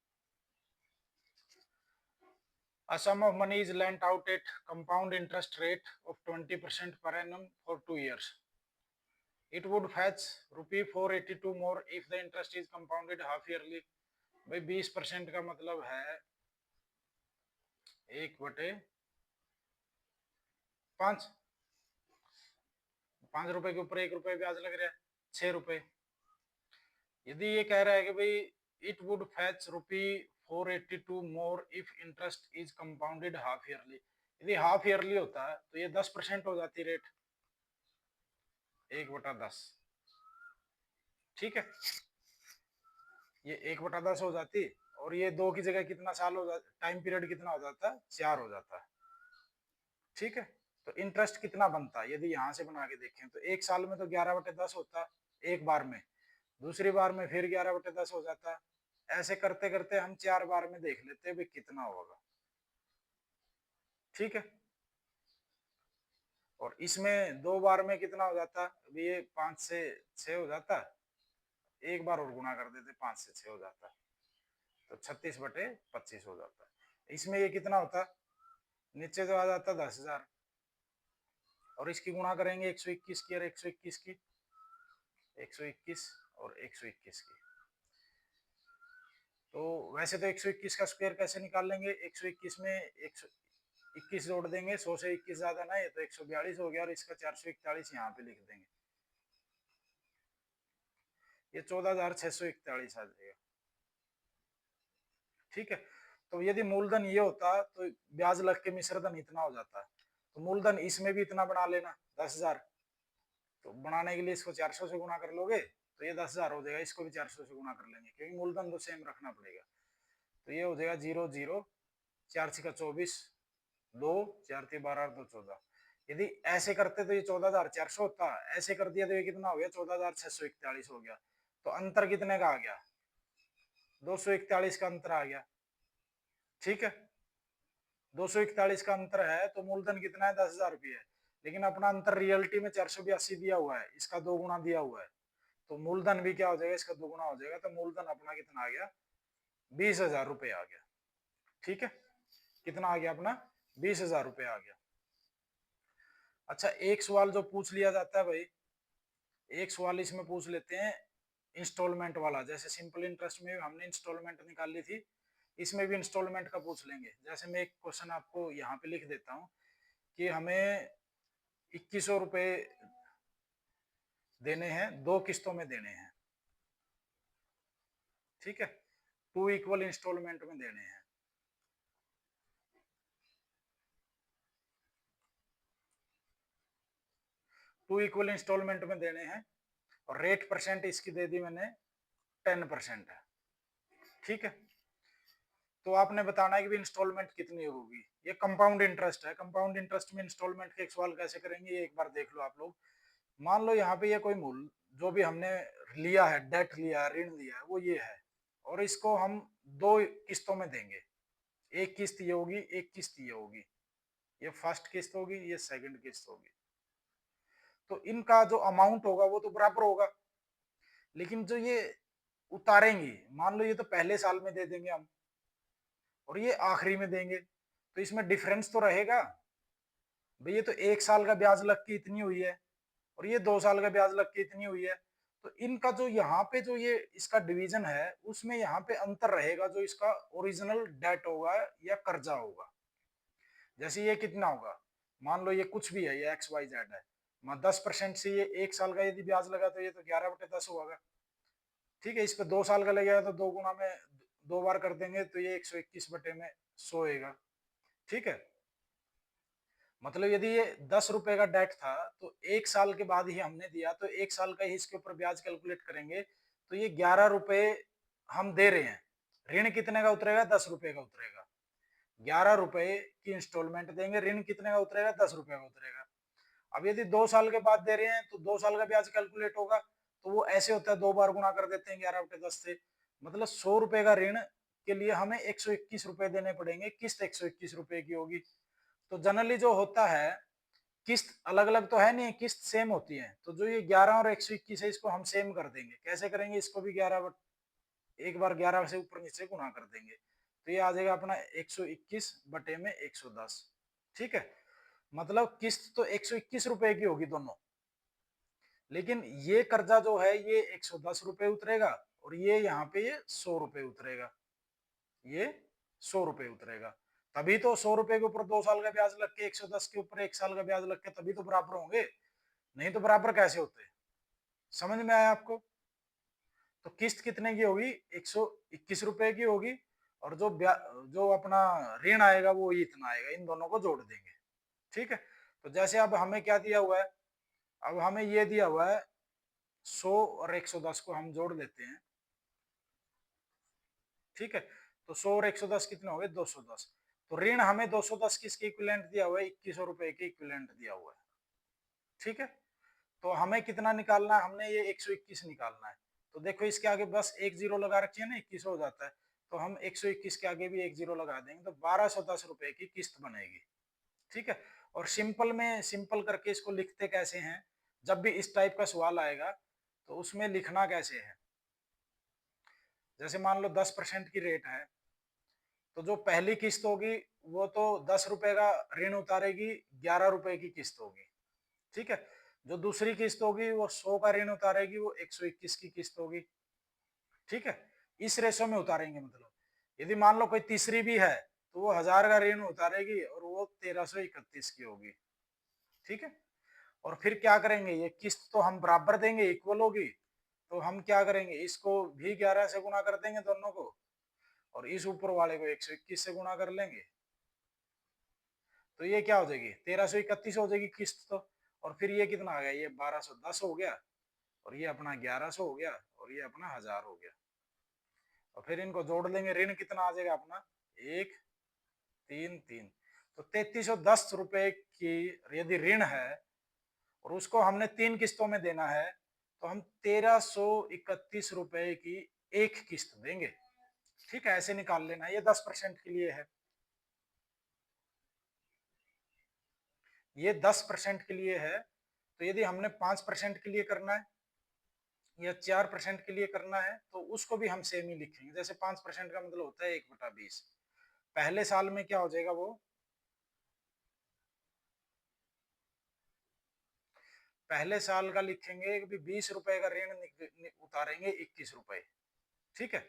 A sum of money is lent out at compound interest rate of 20% per annum for 2 years. It would fetch ₹482 more if the interest is compounded half yearly. भाई 20% का मतलब है 1/5, 5 रुपए के ऊपर 1 रुपए ब्याज लग रहा है, 6 रुपए। यदि ये कह रहा है कि भाई it would fetch ₹482 more if interest is compounded half yearly, यदि हाफ ईयरली होता है तो ये 10% हो जाती रेट, 1/10, ठीक है, ये 1/10 हो जाती, और ये 2 की जगह कितना साल हो जाता, टाइम पीरियड कितना हो जाता है, 4 हो जाता है, ठीक है। तो इंटरेस्ट कितना बनता है, यदि यहाँ से बना के देखें तो एक साल में तो 11/10 होता है एक बार में, दूसरी बार में फिर 11/10 हो जाता है, ऐसे करते करते हम 4 बार में देख लेते हैं भाई कितना होगा, ठीक है। और इसमें 2 बार में कितना हो जाता, अभी ये 5 से 6 हो जाता, एक बार और गुणा कर देते, 5 से 6 हो जाता, तो 36/25 हो जाता है। इसमें ये कितना होता, नीचे जो आ जाता 10,000, और इसकी गुणा करेंगे 121 की और 121 की, 121 और 121 की, तो वैसे तो 121 का स्क्वायर कैसे निकाल लेंगे, 121 में 121 जोड़ देंगे, 100 से 21 ज्यादा ना है तो 142 हो गया, और इसका 441 यहाँ पे लिख देंगे, ये 14,641 आ जाएगा, ठीक है। तो यदि मूलधन ये होता तो ब्याज लग के मिश्रधन इतना हो जाता, तो मूलधन इसमें भी इतना बना लेना 10,000, तो बनाने के लिए इसको 400 से गुणा कर लोगे तो ये 10,000 हो जाएगा, इसको भी 400 से गुणा कर लेंगे क्योंकि मूलधन तो सेम रखना पड़ेगा, तो ये हो जाएगा 0 0, 4×6 = 24, 2 4×3 = 12, 2 14, यदि ऐसे करते तो ये 14,400 होता, ऐसे कर दिया तो ये कितना हो गया, 14,641 हो गया, तो अंतर कितने का आ गया, 241 का अंतर आ गया, ठीक है। 241 का अंतर है तो मूलधन कितना है, 10,000 रुपये है। लेकिन अपना अंतर रियलिटी में 482 दिया हुआ है, इसका 2 गुना दिया हुआ है, तो मूलधन भी क्या हो जाएगा, इसका 2 गुना हो जाएगा। तो मूलधन अपना कितना आ गया, 20,000 रुपये आ गया। ठीक है, कितना आ गया अपना, 20,000 रुपये आ गया। अच्छा, एक सवाल जो पूछ लिया जाता है भाई, एक सवाल इसमें पूछ लेते हैं इंस्टॉलमेंट वाला। जैसे सिंपल इंटरेस्ट में हमने इंस्टॉलमेंट निकाल ली थी, इसमें भी इंस्टॉलमेंट का पूछ लेंगे। जैसे मैं एक क्वेश्चन आपको यहाँ पे लिख देता हूँ कि हमें 2100 रुपये देने हैं, 2 किस्तों में देने हैं। ठीक है, 2 इक्वल इंस्टॉलमेंट में देने हैं। टू इक्वल इंस्टॉलमेंट में देने हैं और रेट परसेंट इसकी दे दी मैंने 10% है। ठीक है, तो आपने बताना है कि इंस्टॉलमेंट कितनी होगी। ये कंपाउंड इंटरेस्ट है। कंपाउंड इंटरेस्ट में इंस्टॉलमेंट के एक सवाल कैसे करेंगे, ये एक बार देख लो आप लोग। मान लो यहाँ पे ये कोई मूल जो भी हमने लिया है, डेट लिया है, ऋण लिया है, वो ये है, और इसको हम 2 किस्तों में देंगे। एक किस्त ये होगी, एक किस्त ये होगी। ये फर्स्ट किस्त होगी, ये सेकंड किस्त होगी। तो इनका जो अमाउंट होगा वो तो बराबर होगा, लेकिन जो ये उतारेंगे, मान लो ये तो पहले साल में दे देंगे हम और ये आखिरी में देंगे, तो इसमें डिफरेंस तो रहेगा भाई। ये तो 1 साल का ब्याज लग के इतनी हुई है और ये 2 साल का ब्याज लग के इतनी हुई है। तो इनका जो यहाँ पे जो ये इसका डिवीजन है, उसमें यहाँ पे अंतर रहेगा, जो इसका ओरिजिनल डेट होगा या कर्जा होगा। जैसे ये कितना होगा, मान लो ये कुछ भी है, ये XYZ है, 10% से ये 1 साल का यदि ब्याज लगा तो ये तो 11/10 होगा। ठीक है, इस पे 2 साल का लगेगा तो 2 गुना में 2 बार कर देंगे तो ये 121/100 होगा। ठीक है, मतलब यदि ये 10 रुपए का डेट था तो 1 साल के बाद ही हमने दिया, तो 1 साल का ही इसके ऊपर ब्याज कैलकुलेट करेंगे, तो ये 11 रुपए हम दे रहे हैं। ऋण कितने का उतरेगा, 10 रुपए का उतरेगा। 11 रुपए की इंस्टॉलमेंट देंगे, ऋण कितने का उतरेगा, 10 रुपए का उतरेगा। अब यदि 2 साल के बाद दे रहे हैं तो 2 साल का ब्याज कैलकुलेट होगा, तो वो ऐसे होता है, 2 बार गुना कर देते हैं 11/10 से। मतलब 100 रुपए का ऋण के लिए हमें 121 रुपए देने पड़ेंगे, किस्त 121 रुपए की होगी। तो जनरली जो होता है, किस्त अलग अलग तो है नहीं, किस्त सेम होती है, तो जो ये 11 और 121 है, इसको हम सेम कर देंगे। कैसे करेंगे, इसको भी 11 एक बार 11 से ऊपर नीचे गुना कर देंगे, तो ये आ जाएगा अपना 121/110। ठीक है, मतलब किस्त तो 121 रुपए की होगी दोनों, लेकिन ये कर्जा जो है ये 110 रुपए उतरेगा और ये यहाँ पे ये 100 रुपए उतरेगा, ये 100 रुपए उतरेगा। तभी तो 100 रुपए के ऊपर 2 साल का ब्याज लग के 110 के ऊपर 1 साल का ब्याज लग के तभी तो बराबर होंगे, नहीं तो बराबर कैसे होते। समझ में आया आपको। तो किस्त कितने की होगी, 121 रुपए की होगी, और जो अपना ऋण आएगा वो इतना आएगा, इन दोनों को जोड़ देंगे। ठीक है, तो जैसे अब हमें क्या दिया हुआ है, अब हमें ये दिया हुआ है 100 और 110 को हम जोड़ देते हैं। ठीक है, तो 100 और 110 कितने हो गए, 210। तो ऋण हमें 210 किसके इक्विवेलेंट दिया हुआ है, 2100 रुपए के इक्विवेलेंट दिया हुआ है। ठीक है, तो हमें कितना निकालना है, हमने ये 121 निकालना है। तो देखो इसके आगे बस एक जीरो लगा रखी है ना, 21 हो जाता है, तो हम 121 के आगे भी एक जीरो लगा देंगे, तो 1210 रुपए की किस्त बनेगी। ठीक है, और सिंपल में सिंपल करके इसको लिखते कैसे हैं, जब भी इस टाइप का सवाल आएगा तो उसमें लिखना कैसे है। जैसे मान लो 10% की रेट है, तो जो पहली किस्त होगी वो तो 10 रुपए का ऋण उतारेगी, 11 रुपए की किस्त होगी। ठीक है, जो दूसरी किस्त होगी वो 100 का ऋण उतारेगी, वो 121 की किस्त होगी। ठीक है, इस रेशो में उतारेंगे। मतलब यदि मान लो कोई तीसरी भी है तो वो 1000 का ऋण उतारेगी और वो 1331 की होगी। ठीक है, और फिर क्या करेंगे, ये किस्त तो हम बराबर देंगे, इक्वल होगी, तो हम क्या करेंगे, इसको भी 11 से गुना कर देंगे दोनों को, और इस ऊपर वाले को 121 से गुना कर लेंगे, तो ये क्या हो जाएगी, 1331 हो जाएगी किस्त तो। और फिर ये कितना आ गया, ये 1210 हो गया, और ये अपना 1100 हो गया, और ये अपना 1000 हो गया। और फिर इनको जोड़ लेंगे, ऋण कितना आ जाएगा अपना, 133। तो 3310 रुपए की यदि ऋण है और उसको हमने 3 किस्तों में देना है, तो हम 1331 रुपए की एक किस्त देंगे। ठीक है, ऐसे निकाल लेना, ये 10% के लिए है। ये 10% के लिए है, तो यदि हमने 5% के लिए करना है या 4% के लिए करना है तो उसको भी हम सेम ही लिखेंगे। जैसे 5% का मतलब होता है 1/20। पहले साल में क्या हो जाएगा, वो पहले साल का लिखेंगे कि 20 रुपए का ऋण उतारेंगे 21 रुपए, ठीक है।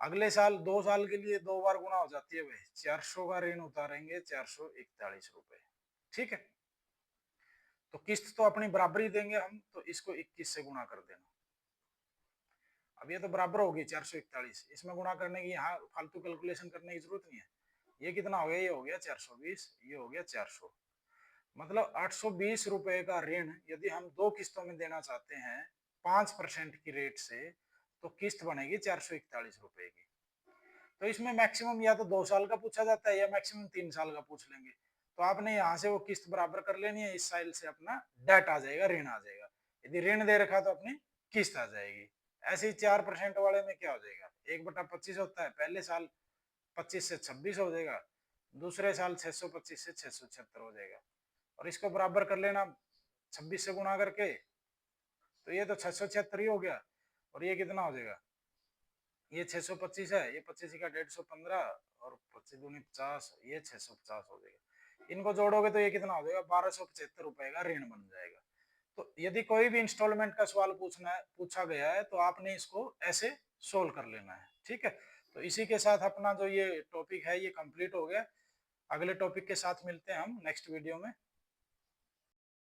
अगले साल 2 साल के लिए 2 बार गुना हो जाती है भाई, 400 का ऋण उतारेंगे 441 रुपए, ठीक है। तो किस्त तो अपनी बराबरी देंगे हम, तो इसको 21 से गुणा कर देना। अब ये तो बराबर होगी 441, इसमें गुणा करने की यहाँ फालतू कैलकुलेशन करने की जरूरत नहीं है। ये कितना हो गया, ये हो गया 420, ये हो गया 400, मतलब 820 रुपए का ऋण यदि हम 2 किस्तों में देना चाहते हैं 5% की रेट से, तो किस्त बनेगी 441 रुपए की। तो इसमें मैक्सिमम या तो 2 साल का पूछा जाता है या मैक्सिमम 3 साल का पूछ लेंगे। तो आपने यहाँ से वो किस्त बराबर कर लेनी है, इस साइड से अपना डेट आ जाएगा, ऋण आ जाएगा। यदि ऋण दे रखा तो अपनी किस्त आ जाएगी। ऐसे ही 4% वाले में क्या हो जाएगा, 1/25 होता है, पहले साल 25 से 26 हो जाएगा, दूसरे साल 625 से 676 हो जाएगा। और इसको बराबर कर लेना 26 से गुणा करके, तो ये तो 676 ही हो गया। और ये कितना हो जाएगा, ये 625 है, ये 25 का 150, और 25 दूनी 50, ये 650 हो जाएगा। इनको जोड़ोगे तो ये कितना हो जाएगा, 1275 रुपए का ऋण बन जाएगा। तो यदि कोई भी इंस्टॉलमेंट का सवाल पूछा गया है, तो आपने इसको ऐसे सोल्व कर लेना है, ठीक है। तो इसी के साथ अपना जो ये टॉपिक है ये कंप्लीट हो गया। अगले टॉपिक के साथ मिलते हैं हम नेक्स्ट वीडियो में।